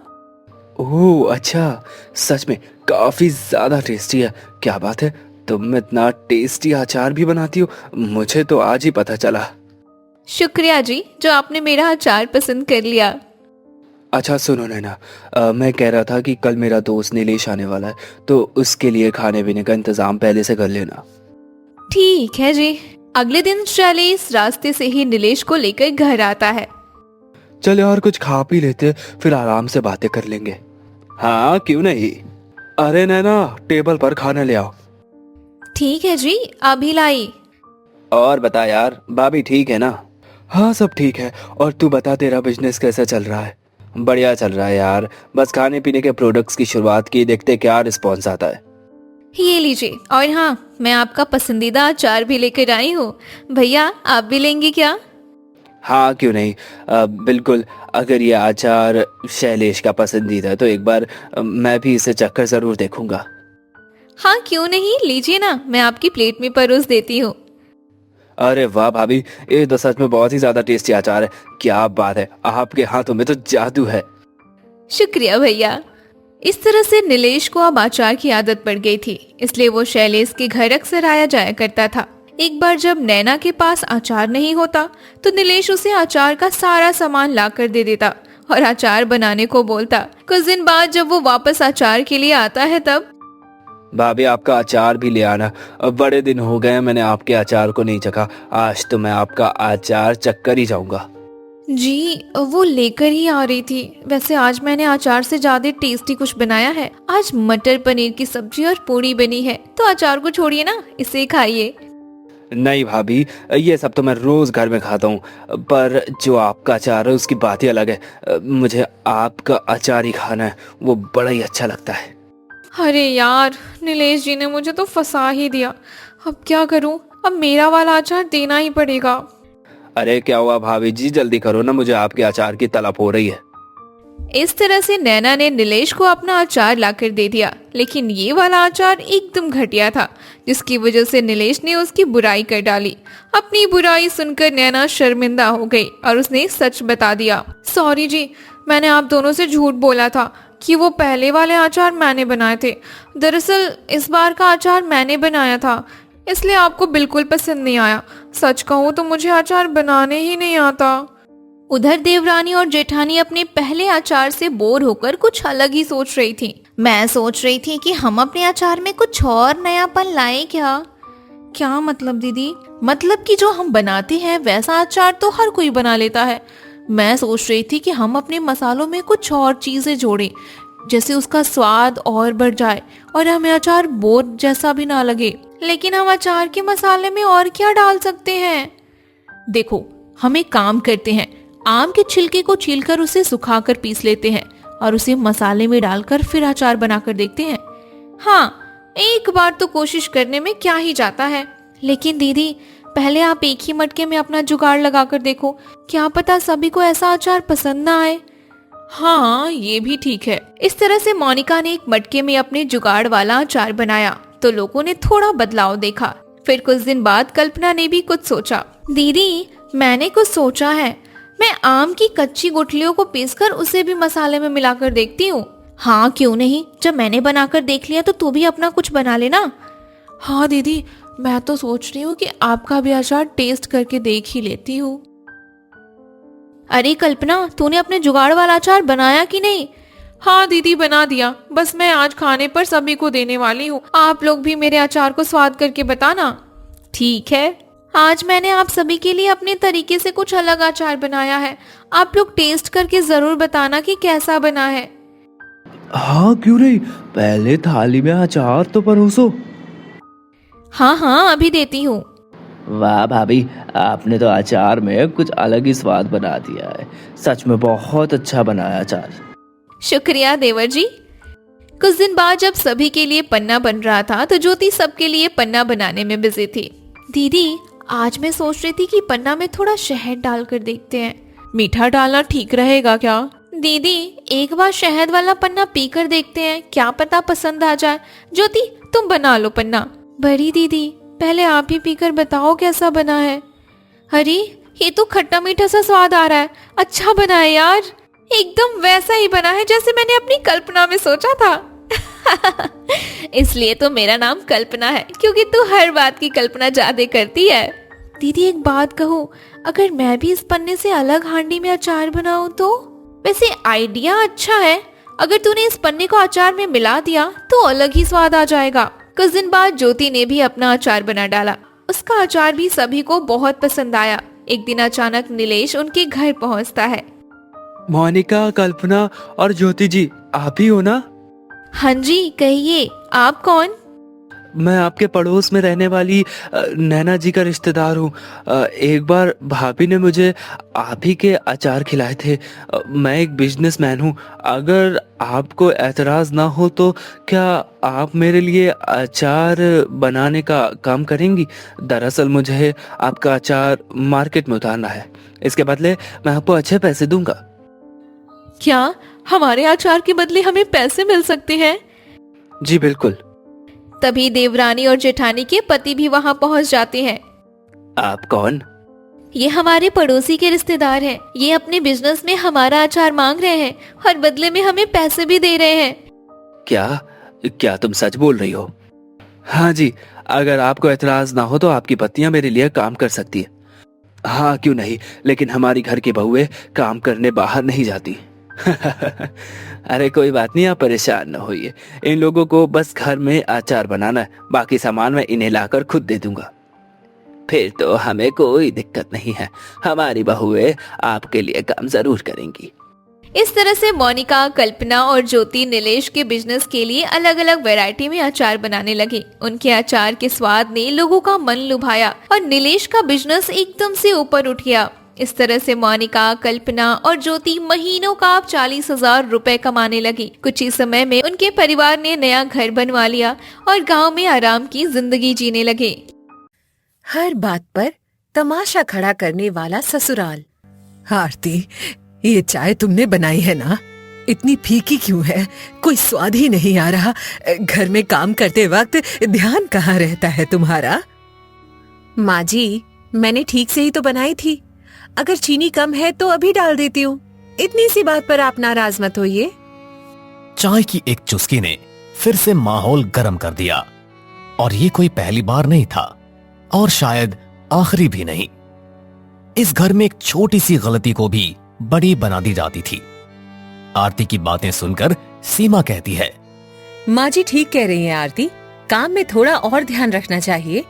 ओह अच्छा, सच में काफी ज्यादा टेस्टी है। क्या बात है, तुम इतना टेस्टी अचार भी बनाती हो, मुझे तो आज ही पता चला। शुक्रिया जी, जो आपने मेरा अचार पसंद कर लिया। अच्छा सुनो नैना, मैं कह रहा था कि कल मेरा दोस्त नीलेश आने वाला है, तो उसके लिए खाने पीने का इंतजाम पहले से कर लेना। ठीक है जी। अगले दिन शैलेश रास्ते से ही नीलेश को लेकर घर आता है। चल यार कुछ खा पी लेते, फिर आराम से बातें कर लेंगे। हाँ क्यों नहीं। अरे नैना, टेबल पर खाना ले आओ। ठीक है जी, अभी लाई। और बता यार, भाभी ठीक है ना? हाँ सब ठीक है। और तू बता, तेरा बिजनेस कैसा चल रहा है? बढ़िया चल रहा है यार, बस खाने पीने के प्रोडक्ट्स की शुरुआत की, देखते क्या रिस्पॉन्स आता है। ये लीजिए। और हाँ, मैं आपका पसंदीदा अचार भी लेकर आई हूँ। भैया आप भी लेंगे क्या? हाँ क्यों नहीं, बिल्कुल। अगर ये अचार शैलेश का पसंदीदा है तो एक बार मैं भी इसे चखकर जरूर देखूंगा। हाँ क्यों नहीं, लीजिए ना, मैं आपकी प्लेट में परोस देती हूँ। अरे वाह भाभी, ये तो सच में बहुत ही ज्यादा टेस्टी अचार है। क्या बात है, आपके हाथों में तो जादू है। शुक्रिया भैया। इस तरह से नीलेश को अब अचार की आदत पड़ गई थी, इसलिए वो शैलेश के घर अक्सर आया जाया करता था। एक बार जब नैना के पास अचार नहीं होता तो नीलेश उसे अचार का सारा सामान ला कर दे देता और अचार बनाने को बोलता। कुछ दिन बाद जब वो वापस अचार के लिए आता है तब भाभी आपका अचार भी ले आना, अब बड़े दिन हो गए मैंने आपके अचार को नहीं चखा। आज तो मैं आपका अचार चक्कर ही जाऊंगा। जी वो लेकर ही आ रही थी। वैसे आज मैंने अचार से ज्यादा टेस्टी कुछ बनाया है। आज मटर पनीर की सब्जी और पूरी बनी है, तो अचार को छोड़िए ना, इसे खाइए। नहीं भाभी, ये सब तो मैं रोज घर में खाता हूँ, पर जो आपका अचार है उसकी बात ही अलग है। मुझे आपका अचार ही खाना है, वो बड़ा ही अच्छा लगता है। अरे यार, नीलेश जी ने मुझे तो फंसा ही दिया। अब क्या करूं? अब मेरा वाला अचार देना ही पड़ेगा। अरे क्या हुआ भाभी जी, जल्दी करो ना, मुझे आपके अचार की तलब हो रही है। इस तरह से नैना ने नीलेश को अपना अचार लाकर दे दिया, लेकिन ये वाला अचार एकदम घटिया था, जिसकी वजह से नीलेश ने उसकी बुराई कर डाली। अपनी बुराई सुनकर नैना शर्मिंदा हो गई और उसने सच बता दिया। सॉरी जी, मैंने आप दोनों से झूठ बोला था कि वो पहले वाले अचार मैंने बनाए थे। दरअसल इस बार का अचार मैंने बनाया था, इसलिए आपको बिल्कुल पसंद नहीं आया। सच कहूँ तो मुझे अचार बनाने ही नहीं आता। उधर देवरानी और जेठानी अपने पहले अचार से बोर होकर कुछ अलग ही सोच रही थी। मैं सोच रही थी कि हम अपने अचार में कुछ और नयापन लाएं क्या? क्या मतलब दीदी? मतलब कि जो हम बनाते हैं वैसा अचार तो हर कोई बना लेता है। मैं सोच रही थी कि हम अपने मसालों में कुछ और चीजें जोड़ें, जैसे उसका स्वाद और बढ़ जाए और हमें अचार बोर जैसा भी ना लगे। लेकिन हम अचार के मसाले में और क्या डाल सकते हैं? देखो, हम एक काम करते हैं, आम के छिलके को छीलकर उसे सुखाकर पीस लेते हैं और उसे मसाले में डालकर फिर अचार बनाकर देखते हैं। हाँ, एक बार तो कोशिश करने में क्या ही जाता है। लेकिन दीदी, पहले आप एक ही मटके में अपना जुगाड़ लगाकर देखो, क्या पता सभी को ऐसा अचार पसंद ना आए। हाँ, ये भी ठीक है। इस तरह से मोनिका ने एक मटके में अपने जुगाड़ वाला अचार बनाया तो लोगों ने थोड़ा बदलाव देखा। फिर कुछ दिन बाद कल्पना ने भी कुछ सोचा। दीदी, मैंने कुछ सोचा है, मैं आम की कच्ची गुठलियों को पीसकर उसे भी मसाले में मिलाकर देखती हूँ। हाँ क्यों नहीं, जब मैंने बनाकर देख लिया तो तू भी अपना कुछ बना लेना। हाँ दीदी, मैं तो सोच रही हूँ कि आपका भी अचार टेस्ट करके देख ही लेती हूँ। अरे कल्पना, तूने अपने जुगाड़ वाला अचार बनाया कि नहीं? हाँ दीदी, बना दिया, बस मैं आज खाने पर सभी को देने वाली हूँ। आप लोग भी मेरे अचार को स्वाद करके बताना। ठीक है, आज मैंने आप सभी के लिए अपने तरीके से कुछ अलग अचार बनाया है। आप लोग टेस्ट करके जरूर बताना कि कैसा बना है। हाँ क्यों नहीं, पहले थाली में अचार तो परोसो। हाँ हाँ, अभी देती हूँ। वाह भाभी, आपने तो अचार में कुछ अलग ही स्वाद बना दिया है। सच में बहुत अच्छा बनाया अचार। शुक्रिया देवर जी। कुछ दिन बाद जब सभी के लिए पन्ना बन रहा था तो ज्योति सबके लिए पन्ना बनाने में बिजी थी। दीदी, आज मैं सोच रही थी कि पन्ना में थोड़ा शहद डालकर देखते हैं। मीठा डालना ठीक रहेगा क्या? दीदी, एक बार शहद वाला पन्ना पीकर देखते हैं, क्या पता पसंद आ जाए। ज्योति, तुम बना लो पन्ना। बड़ी दीदी, पहले आप ही पीकर बताओ कैसा बना है। अरे, ये तो खट्टा मीठा सा स्वाद आ रहा है। अच्छा बना है यार, एकदम वैसा ही बना है जैसे मैंने अपनी कल्पना में सोचा था। इसलिए तो मेरा नाम कल्पना है, क्योंकि तू हर बात की कल्पना ज्यादा करती है। दीदी, एक बात कहूँ, अगर मैं भी इस पन्ने से अलग हांडी में अचार बनाऊं तो? वैसे आइडिया अच्छा है, अगर तूने इस पन्ने को अचार में मिला दिया तो अलग ही स्वाद आ जाएगा। कुछ दिन बाद ज्योति ने भी अपना अचार बना डाला। उसका अचार भी सभी को बहुत पसंद आया। एक दिन अचानक नीलेश उनके घर पहुंचता है। मोनिका, कल्पना और ज्योति जी, आप ही हो ना? हाँ जी, कहिए, आप कौन? मैं आपके पड़ोस में रहने वाली नैना जी का रिश्तेदार हूँ। एक बार भाभी ने मुझे आप ही के अचार खिलाए थे। मैं एक बिजनेसमैन हूँ। अगर आपको एतराज ना हो तो क्या आप मेरे लिए अचार बनाने का काम करेंगी? दरअसल मुझे आपका अचार मार्केट में उतारना है। इसके बदले मैं आपको अच्छे पैसे दूंगा। क्या हमारे अचार के बदले हमें पैसे मिल सकते हैं? जी बिल्कुल। तभी देवरानी और जेठानी के पति भी वहाँ पहुँच जाते हैं। आप कौन? ये हमारे पड़ोसी के रिश्तेदार हैं। ये अपने बिजनेस में हमारा अचार मांग रहे हैं और बदले में हमें पैसे भी दे रहे हैं। क्या तुम सच बोल रही हो? हाँ जी, अगर आपको एतराज ना हो तो आपकी पत्नियां मेरे लिए काम कर सकती है। हाँ क्यों नहीं, लेकिन हमारी घर की बहुएं काम करने बाहर नहीं जाती। अरे कोई बात नहीं, आप परेशान न होइए। इन लोगों को बस घर में अचार बनाना है, बाकी सामान मैं इन्हें लाकर खुद दे दूंगा। फिर तो हमें कोई दिक्कत नहीं है, हमारी बहुएं आपके लिए काम जरूर करेंगी। इस तरह से मोनिका, कल्पना और ज्योति नीलेश के बिजनेस के लिए अलग अलग वैरायटी में अचार बनाने लगे। उनके अचार के स्वाद ने लोगों का मन लुभाया और नीलेश का बिजनेस एकदम से ऊपर उठ गया। इस तरह से मोनिका, कल्पना और ज्योति महीनों का 40,000 रुपए कमाने लगी। कुछ ही समय में उनके परिवार ने नया घर बनवा लिया और गांव में आराम की जिंदगी जीने लगे। हर बात पर तमाशा खड़ा करने वाला ससुराल। आरती, ये चाय तुमने बनाई है ना? इतनी फीकी क्यों है? कोई स्वाद ही नहीं आ रहा। घर में काम करते वक्त ध्यान कहाँ रहता है तुम्हारा? माँ जी, मैंने ठीक से ही तो बनाई थी। अगर चीनी कम है तो अभी डाल देती हूँ। इतनी सी बात पर आप नाराज मत होइए। चाय की एक चुस्की ने फिर से माहौल गर्म कर दिया। और ये कोई पहली बार नहीं था और शायद आखिरी भी नहीं। इस घर में एक छोटी सी गलती को भी बड़ी बना दी जाती थी। आरती की बातें सुनकर सीमा कहती है, माँ जी ठीक कह रही हैं आरती, काम में थोड़ा और ध्यान रखना चाहिए।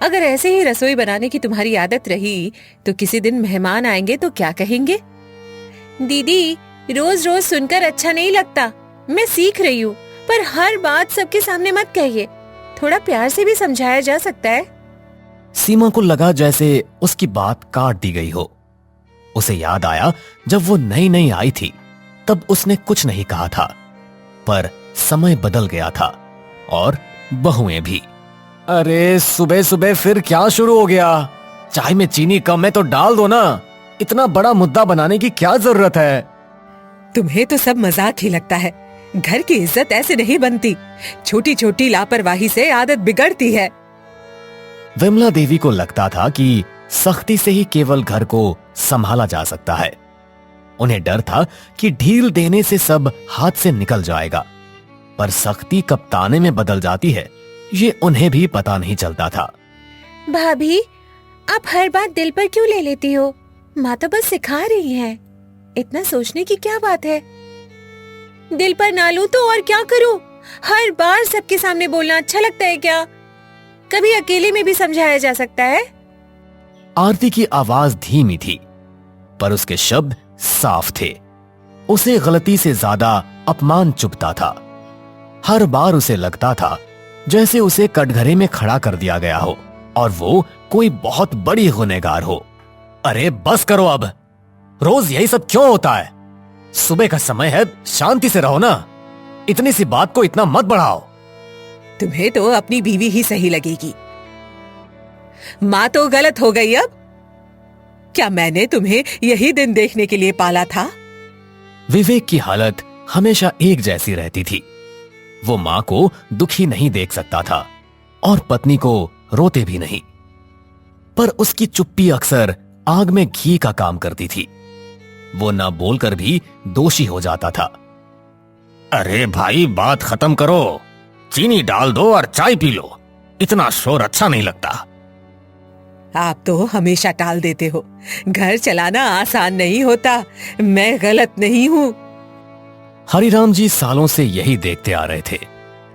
अगर ऐसे ही रसोई बनाने की तुम्हारी आदत रही तो किसी दिन मेहमान आएंगे तो क्या कहेंगे? दीदी, रोज रोज सुनकर अच्छा नहीं लगता। मैं सीख रही हूँ, पर हर बात सबके सामने मत कहिए। थोड़ा प्यार से भी समझाया जा सकता है। सीमा को लगा जैसे उसकी बात काट दी गई हो। उसे याद आया जब वो नई नई आई थी तब उसने कुछ नहीं कहा था, पर समय बदल गया था और बहुएं भी। अरे सुबह सुबह फिर क्या शुरू हो गया? चाय में चीनी कम है तो डाल दो ना। इतना बड़ा मुद्दा बनाने की क्या जरूरत है? तुम्हें तो सब मजाक ही लगता है। घर की इज्जत ऐसे नहीं बनती। छोटी छोटी लापरवाही से आदत बिगड़ती है। विमला देवी को लगता था कि सख्ती से ही केवल घर को संभाला जा सकता है। उन्हें डर था कि ढील देने से सब हाथ से निकल जाएगा, पर सख्ती कब ताने में बदल जाती है ये उन्हें भी पता नहीं चलता था। भाभी, आप हर बात दिल पर क्यों ले लेती हो? माँ तो बस सिखा रही है। इतना सोचने की क्या बात है? दिल पर ना लूं तो और क्या करूं? हर बार सबके सामने बोलना अच्छा लगता है क्या? कभी अकेले में भी समझाया जा सकता है। आरती की आवाज धीमी थी, पर उसके शब्द साफ थे। उसे गलती से ज्यादा अपमान चुभता था। हर बार उसे लगता था जैसे उसे कटघरे में खड़ा कर दिया गया हो और वो कोई बहुत बड़ी गुनहगार हो। अरे बस करो अब, रोज यही सब क्यों होता है? सुबह का समय है, शांति से रहो ना। इतनी सी बात को इतना मत बढ़ाओ। तुम्हें तो अपनी बीवी ही सही लगेगी। माँ तो गलत हो गई अब। क्या मैंने तुम्हें यही दिन देखने के लिए पाला था? विवेक की हालत हमेशा एक जैसी रहती थी। वो मां को दुखी नहीं देख सकता था और पत्नी को रोते भी नहीं, पर उसकी चुप्पी अक्सर आग में घी का काम करती थी। वो ना बोलकर भी दोषी हो जाता था। अरे भाई, बात खत्म करो, चीनी डाल दो और चाय पी लो। इतना शोर अच्छा नहीं लगता। आप तो हमेशा टाल देते हो। घर चलाना आसान नहीं होता। मैं गलत नहीं हूँ। हरिराम जी सालों से यही देखते आ रहे थे।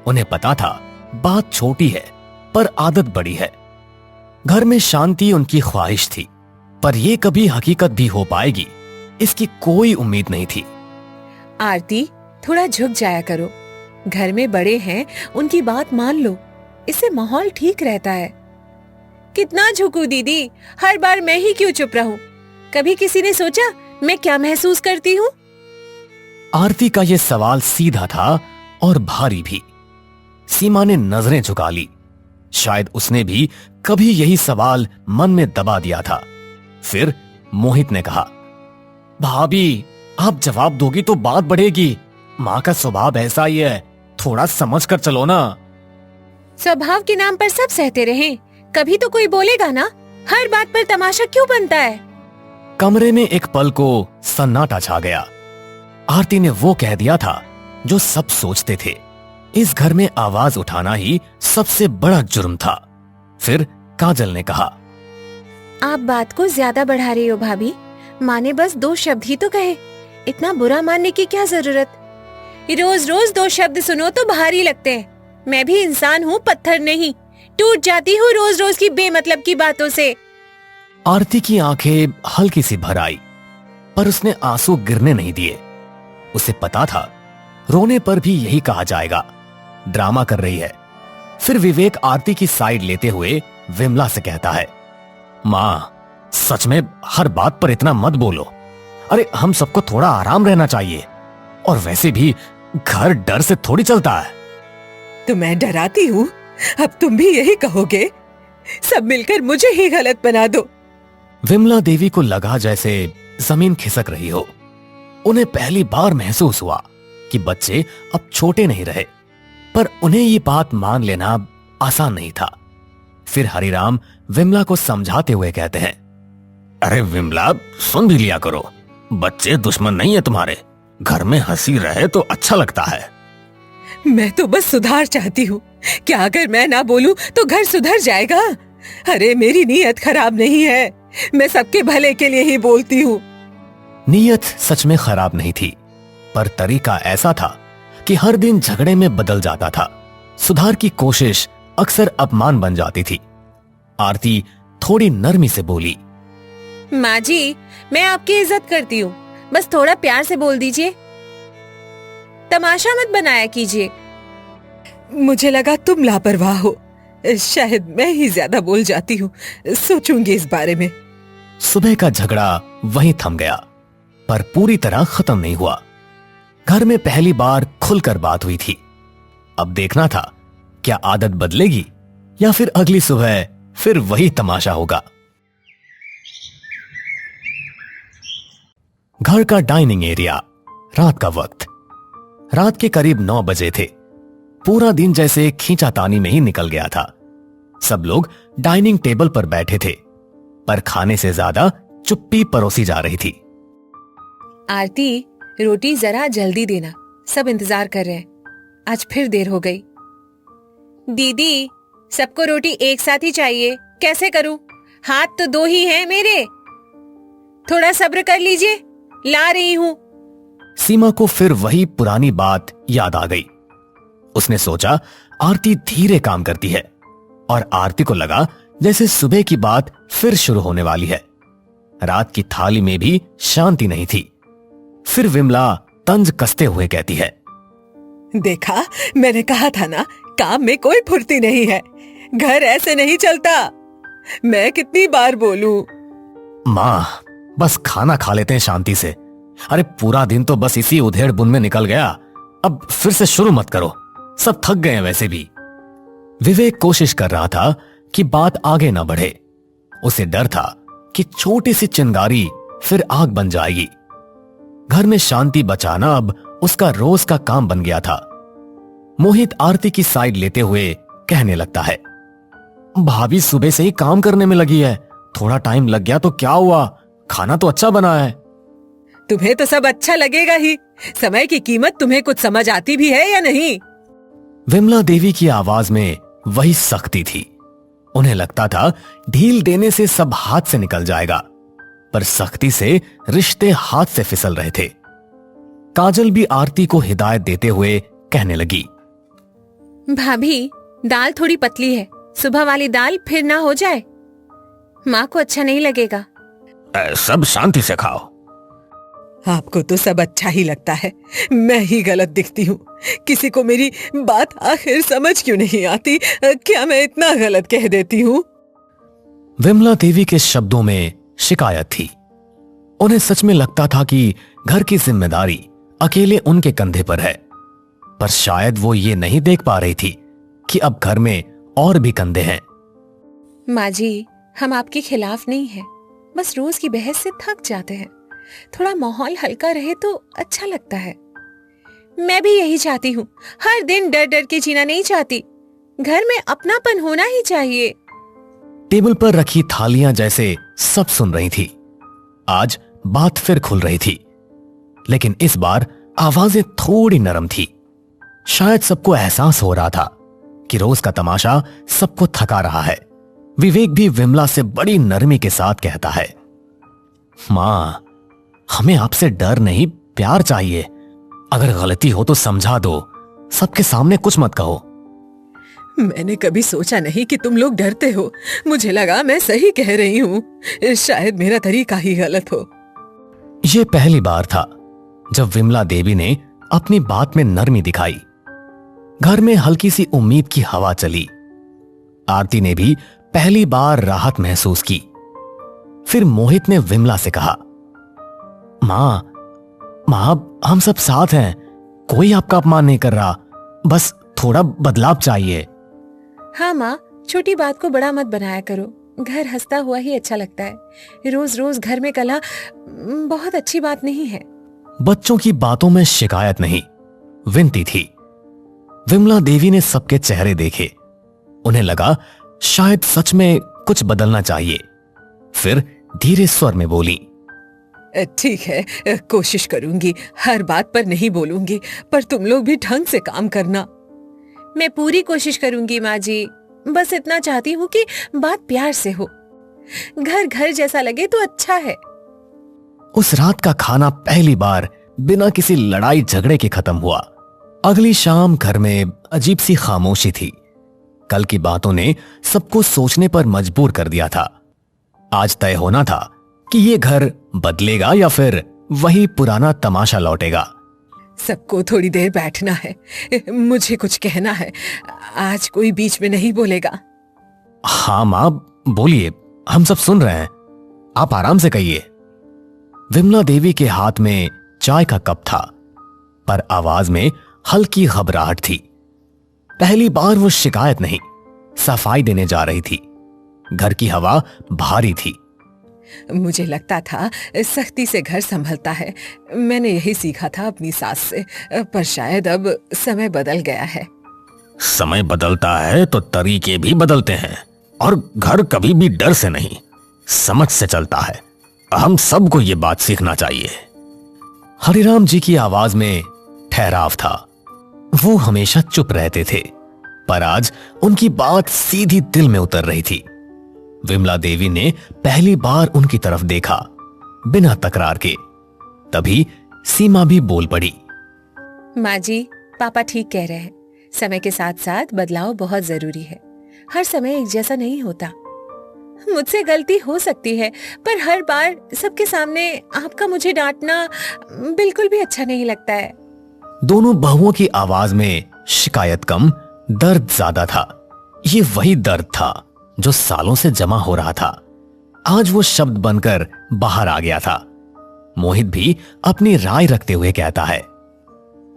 उन्हें पता था बात छोटी है पर आदत बड़ी है। घर में शांति उनकी ख्वाहिश थी, पर यह कभी हकीकत भी हो पाएगी इसकी कोई उम्मीद नहीं थी। आरती, थोड़ा झुक जाया करो। घर में बड़े हैं, उनकी बात मान लो। इससे माहौल ठीक रहता है। कितना झुकूं दीदी, हर बार मैं ही क्यों चुप रहूं? कभी किसी ने सोचा मैं क्या महसूस करती हूँ? आरती का यह सवाल सीधा था और भारी भी। सीमा ने नजरें झुका ली। शायद उसने भी कभी यही सवाल मन में दबा दिया था। फिर मोहित ने कहा, भाभी आप जवाब दोगी तो बात बढ़ेगी। माँ का स्वभाव ऐसा ही है, थोड़ा समझ कर चलो ना। स्वभाव के नाम पर सब सहते रहें, कभी तो कोई बोलेगा ना। हर बात पर तमाशा क्यों बनता है? कमरे में एक पल को सन्नाटा छा गया। आरती ने वो कह दिया था जो सब सोचते थे। इस घर में आवाज उठाना ही सबसे बड़ा जुर्म था। फिर काजल ने कहा, आप बात को ज्यादा बढ़ा रही हो भाभी। माँ ने बस 2 शब्द ही तो कहे, इतना बुरा मानने की क्या जरूरत? रोज रोज 2 शब्द सुनो तो भारी लगते हैं। मैं भी इंसान हूँ, पत्थर नहीं। टूट जाती हूँ रोज रोज की बेमतलब की बातों से। आरती की आंखें हल्की सी भर आई, पर उसने आंसू गिरने नहीं दिए। उसे पता था रोने पर भी यही कहा जाएगा, ड्रामा कर रही है। फिर विवेक आरती की साइड लेते हुए विमला से कहता है, माँ सच में हर बात पर इतना मत बोलो। अरे हम सबको थोड़ा आराम रहना चाहिए। और वैसे भी घर डर से थोड़ी चलता है। तो मैं डराती हूँ? अब तुम भी यही कहोगे? सब मिलकर मुझे ही गलत बना दो। विमला देवी को लगा जैसे जमीन खिसक रही हो। उन्हें पहली बार महसूस हुआ कि बच्चे अब छोटे नहीं रहे, पर उन्हें ये बात मान लेना आसान नहीं था। फिर हरिराम विमला को समझाते हुए कहते हैं, अरे विमला सुन भी लिया करो। बच्चे दुश्मन नहीं है तुम्हारे। घर में हंसी रहे तो अच्छा लगता है। मैं तो बस सुधार चाहती हूँ। क्या अगर मैं ना बोलूं तो घर सुधर जाएगा? अरे मेरी नीयत खराब नहीं है। मैं सबके भले के लिए ही बोलती हूँ। नीयत सच में खराब नहीं थी, पर तरीका ऐसा था कि हर दिन झगड़े में बदल जाता था। सुधार की कोशिश अक्सर अपमान बन जाती थी। आरती थोड़ी नरमी से बोली, माँ जी, मैं आपकी इज्जत करती हूँ, बस थोड़ा प्यार से बोल दीजिए। तमाशा मत बनाया कीजिए। मुझे लगा तुम लापरवाह हो। शायद मैं ही ज्यादा बोल जाती हूँ। सोचूंगी इस बारे में। सुबह का झगड़ा वहीं थम गया, पर पूरी तरह खत्म नहीं हुआ। घर में पहली बार खुलकर बात हुई थी। अब देखना था क्या आदत बदलेगी या फिर अगली सुबह फिर वही तमाशा होगा। घर का डाइनिंग एरिया, रात का वक्त। रात के करीब 9 बजे थे। पूरा दिन जैसे खींचातानी में ही निकल गया था। सब लोग डाइनिंग टेबल पर बैठे थे, पर खाने से ज्यादा चुप्पी परोसी जा रही थी। आरती, रोटी जरा जल्दी देना, सब इंतजार कर रहे हैं। आज फिर देर हो गई। दीदी, सबको रोटी एक साथ ही चाहिए, कैसे करूं? हाथ तो 2 ही हैं मेरे। थोड़ा सब्र कर लीजिए, ला रही हूं। सीमा को फिर वही पुरानी बात याद आ गई। उसने सोचा आरती धीरे काम करती है, और आरती को लगा जैसे सुबह की बात फिर शुरू होने वाली है। रात की थाली में भी शांति नहीं थी। फिर विमला तंज कसते हुए कहती है, देखा, मैंने कहा था ना, काम में कोई फुर्ती नहीं है। घर ऐसे नहीं चलता। मैं कितनी बार बोलूं? माँ बस खाना खा लेते हैं शांति से। अरे पूरा दिन तो बस इसी उधेड़ बुन में निकल गया। अब फिर से शुरू मत करो, सब थक गए हैं वैसे भी। विवेक कोशिश कर रहा था कि बात आगे ना बढ़े। उसे डर था कि छोटी सी चिंगारी फिर आग बन जाएगी। घर में शांति बचाना अब उसका रोज का काम बन गया था। मोहित आरती की साइड लेते हुए कहने लगता है, भाभी सुबह से ही काम करने में लगी है, थोड़ा टाइम लग गया तो क्या हुआ, खाना तो अच्छा बना है। तुम्हें तो सब अच्छा लगेगा ही। समय की कीमत तुम्हें कुछ समझ आती भी है या नहीं? विमला देवी की आवाज में वही सख्ती थी। उन्हें लगता था ढील देने से सब हाथ से निकल जाएगा, पर सख्ती से रिश्ते हाथ से फिसल रहे थे। काजल भी आरती को हिदायत देते हुए कहने लगी, भाभी, दाल थोड़ी पतली है, सुबह वाली दाल फिर ना हो जाए, माँ को अच्छा नहीं लगेगा। सब शांति से खाओ। आपको तो सब अच्छा ही लगता है, मैं ही गलत दिखती हूँ। किसी को मेरी बात आखिर समझ क्यों नहीं आती? क्या मैं इतना गलत कह देती हूँ? विमला देवी के शब्दों में शिकायत थी। उन्हें सच में लगता था कि घर की जिम्मेदारी अकेले उनके कंधे पर है, पर शायद वो ये नहीं देख पा रही थी कि अब घर में और भी कंधे हैं। माँ जी, हम आपके खिलाफ नहीं हैं, बस रोज की बहस से थक जाते हैं। थोड़ा माहौल हल्का रहे तो अच्छा लगता है। मैं भी यही चाहती हूँ, हर दिन डर डर के जीना नहीं चाहती। घर में अपनापन होना ही चाहिए। टेबल पर रखी थालियां जैसे सब सुन रही थी। आज बात फिर खुल रही थी, लेकिन इस बार आवाजें थोड़ी नरम थी। शायद सबको एहसास हो रहा था कि रोज का तमाशा सबको थका रहा है। विवेक भी विमला से बड़ी नरमी के साथ कहता है, मां, हमें आपसे डर नहीं प्यार चाहिए। अगर गलती हो तो समझा दो, सबके सामने कुछ मत कहो। मैंने कभी सोचा नहीं कि तुम लोग डरते हो। मुझे लगा मैं सही कह रही हूँ। शायद मेरा तरीका ही गलत हो। यह पहली बार था जब विमला देवी ने अपनी बात में नरमी दिखाई। घर में हल्की सी उम्मीद की हवा चली। आरती ने भी पहली बार राहत महसूस की। फिर मोहित ने विमला से कहा, मां, हम सब साथ हैं, कोई आपका अपमान नहीं कर रहा, बस थोड़ा बदलाव चाहिए। हाँ माँ, छोटी बात को बड़ा मत बनाया करो। घर हंसता हुआ ही अच्छा लगता है। रोज रोज घर में कलह बहुत अच्छी बात नहीं है। बच्चों की बातों में शिकायत नहीं, विनती थी। विमला देवी ने सबके चेहरे देखे। उन्हें लगा शायद सच में कुछ बदलना चाहिए। फिर धीरे स्वर में बोली, ठीक है, कोशिश करूंगी। हर बात पर नहीं बोलूंगी, पर तुम लोग भी ढंग से काम करना। मैं पूरी कोशिश करूंगी माँ जी। बस इतना चाहती हूँ कि बात प्यार से हो, घर घर जैसा लगे तो अच्छा है। उस रात का खाना पहली बार बिना किसी लड़ाई झगड़े के खत्म हुआ। अगली शाम घर में अजीब सी खामोशी थी। कल की बातों ने सबको सोचने पर मजबूर कर दिया था। आज तय होना था कि ये घर बदलेगा या फिर वही पुराना तमाशा लौटेगा। सबको थोड़ी देर बैठना है, मुझे कुछ कहना है। आज कोई बीच में नहीं बोलेगा। हाँ मां, बोलिए, हम सब सुन रहे हैं, आप आराम से कहिए। विमला देवी के हाथ में चाय का कप था, पर आवाज में हल्की घबराहट थी। पहली बार वो शिकायत नहीं, सफाई देने जा रही थी। घर की हवा भारी थी। मुझे लगता था सख्ती से घर संभलता है। मैंने यही सीखा था अपनी सास से, पर शायद अब समय बदल गया है। समय बदलता है तो तरीके भी बदलते हैं, और घर कभी भी डर से नहीं, समझ से चलता है। हम सबको ये बात सीखना चाहिए। हरिराम जी की आवाज में ठहराव था। वो हमेशा चुप रहते थे, पर आज उनकी बात सीधी दिल में उतर रही थी। विमला देवी ने पहली बार उनकी तरफ देखा, बिना तकरार के। तभी सीमा भी बोल पड़ी, माँ जी, पापा ठीक कह रहे हैं। समय के साथ साथ बदलाव बहुत जरूरी है। हर समय एक जैसा नहीं होता। मुझसे गलती हो सकती है, पर हर बार सबके सामने आपका मुझे डांटना बिल्कुल भी अच्छा नहीं लगता है। दोनों बहुओं की आवाज में शिकायत कम, दर्द ज्यादा था। ये वही दर्द था जो सालों से जमा हो रहा था। आज वो शब्द बनकर बाहर आ गया था। मोहित भी अपनी राय रखते हुए कहता है,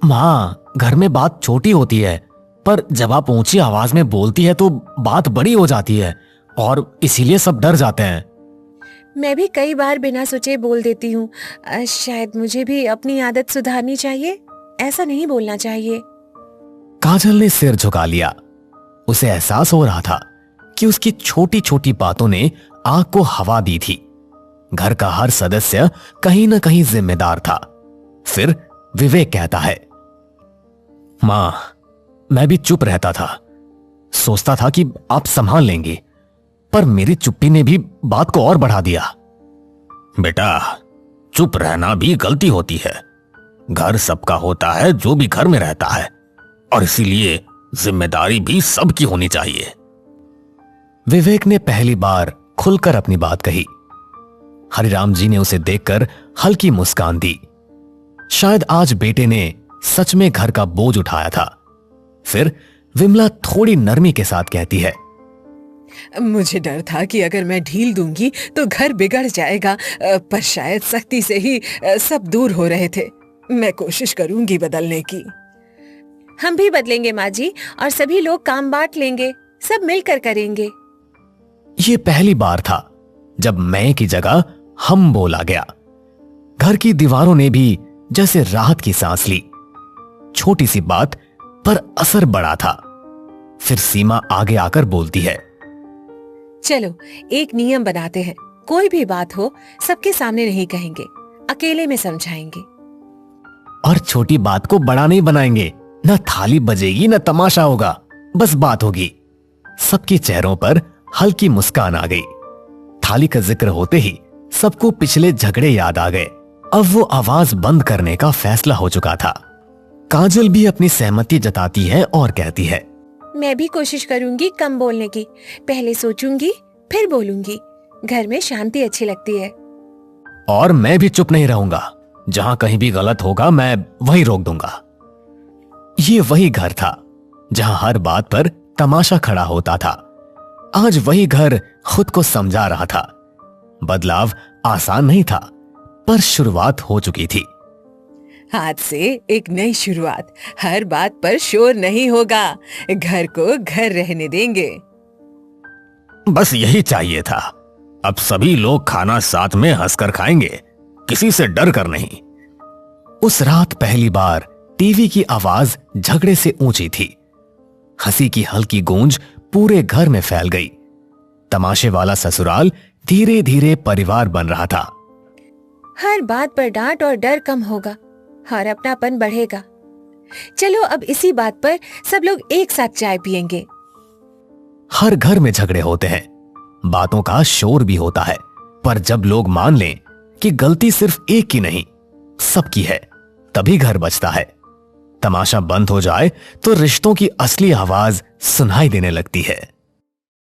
मां, घर में बात छोटी होती है, पर जब आप ऊंची आवाज में बोलती है तो बात बड़ी हो जाती है, और इसीलिए सब डर जाते हैं। मैं भी कई बार बिना सोचे बोल देती हूँ। शायद मुझे भी अपनी आदत सुधारनी चाहिए। ऐसा नहीं बोलना चाहिए। काजल ने सिर झुका लिया। उसे एहसास हो रहा था कि उसकी छोटी छोटी बातों ने आग को हवा दी थी। घर का हर सदस्य कहीं ना कहीं जिम्मेदार था। फिर विवेक कहता है, मां, मैं भी चुप रहता था, सोचता था कि आप संभाल लेंगी, पर मेरी चुप्पी ने भी बात को और बढ़ा दिया। बेटा, चुप रहना भी गलती होती है। घर सबका होता है जो भी घर में रहता है, और इसीलिए जिम्मेदारी भी सबकी होनी चाहिए। विवेक ने पहली बार खुलकर अपनी बात कही। हरिराम जी ने उसे देखकर हल्की मुस्कान दी। शायद आज बेटे ने सच में घर का बोझ उठाया था। फिर विमला थोड़ी नरमी के साथ कहती है, मुझे डर था कि अगर मैं ढील दूंगी तो घर बिगड़ जाएगा, पर शायद सख्ती से ही सब दूर हो रहे थे। मैं कोशिश करूंगी बदलने की। हम भी बदलेंगे माँ जी, और सभी लोग काम बांट लेंगे, सब मिलकर करेंगे। ये पहली बार था जब मैं की जगह हम बोला गया। घर की दीवारों ने भी जैसे राहत की सांस ली। छोटी सी बात पर असर बड़ा था। फिर सीमा आगे आकर बोलती है, चलो एक नियम बनाते हैं, कोई भी बात हो सबके सामने नहीं कहेंगे, अकेले में समझाएंगे। और छोटी बात को बड़ा नहीं बनाएंगे, न थाली बजेगी न तमाशा होगा, बस बात होगी। सबके चेहरों पर हल्की मुस्कान आ गई। थाली का जिक्र होते ही सबको पिछले झगड़े याद आ गए। अब वो आवाज बंद करने का फैसला हो चुका था। काजल भी अपनी सहमति जताती है और कहती है, मैं भी कोशिश करूंगी कम बोलने की, पहले सोचूंगी फिर बोलूंगी, घर में शांति अच्छी लगती है। और मैं भी चुप नहीं रहूंगा, जहां कहीं भी गलत होगा मैं वही रोक दूंगा। ये वही घर था जहां हर बात पर तमाशा खड़ा होता था। आज वही घर खुद को समझा रहा था। बदलाव आसान नहीं था, पर शुरुआत हो चुकी थी। आज से एक नई शुरुआत। हर बात पर शोर नहीं होगा, घर को घर रहने देंगे। बस यही चाहिए था। अब सभी लोग खाना साथ में हंसकर खाएंगे, किसी से डर कर नहीं। उस रात पहली बार टीवी की आवाज झगड़े से ऊंची थी। हंसी की हल्की गूंज पूरे घर में फैल गई। तमाशे वाला ससुराल धीरे धीरे परिवार बन रहा था। हर बात पर डांट और डर कम होगा और अपनापन बढ़ेगा। चलो अब इसी बात पर सब लोग एक साथ चाय पियेंगे। हर घर में झगड़े होते हैं, बातों का शोर भी होता है, पर जब लोग मान लें कि गलती सिर्फ एक की नहीं सबकी है, तभी घर बचता है। तमाशा बंद हो जाए तो रिश्तों की असली आवाज सुनाई देने लगती है।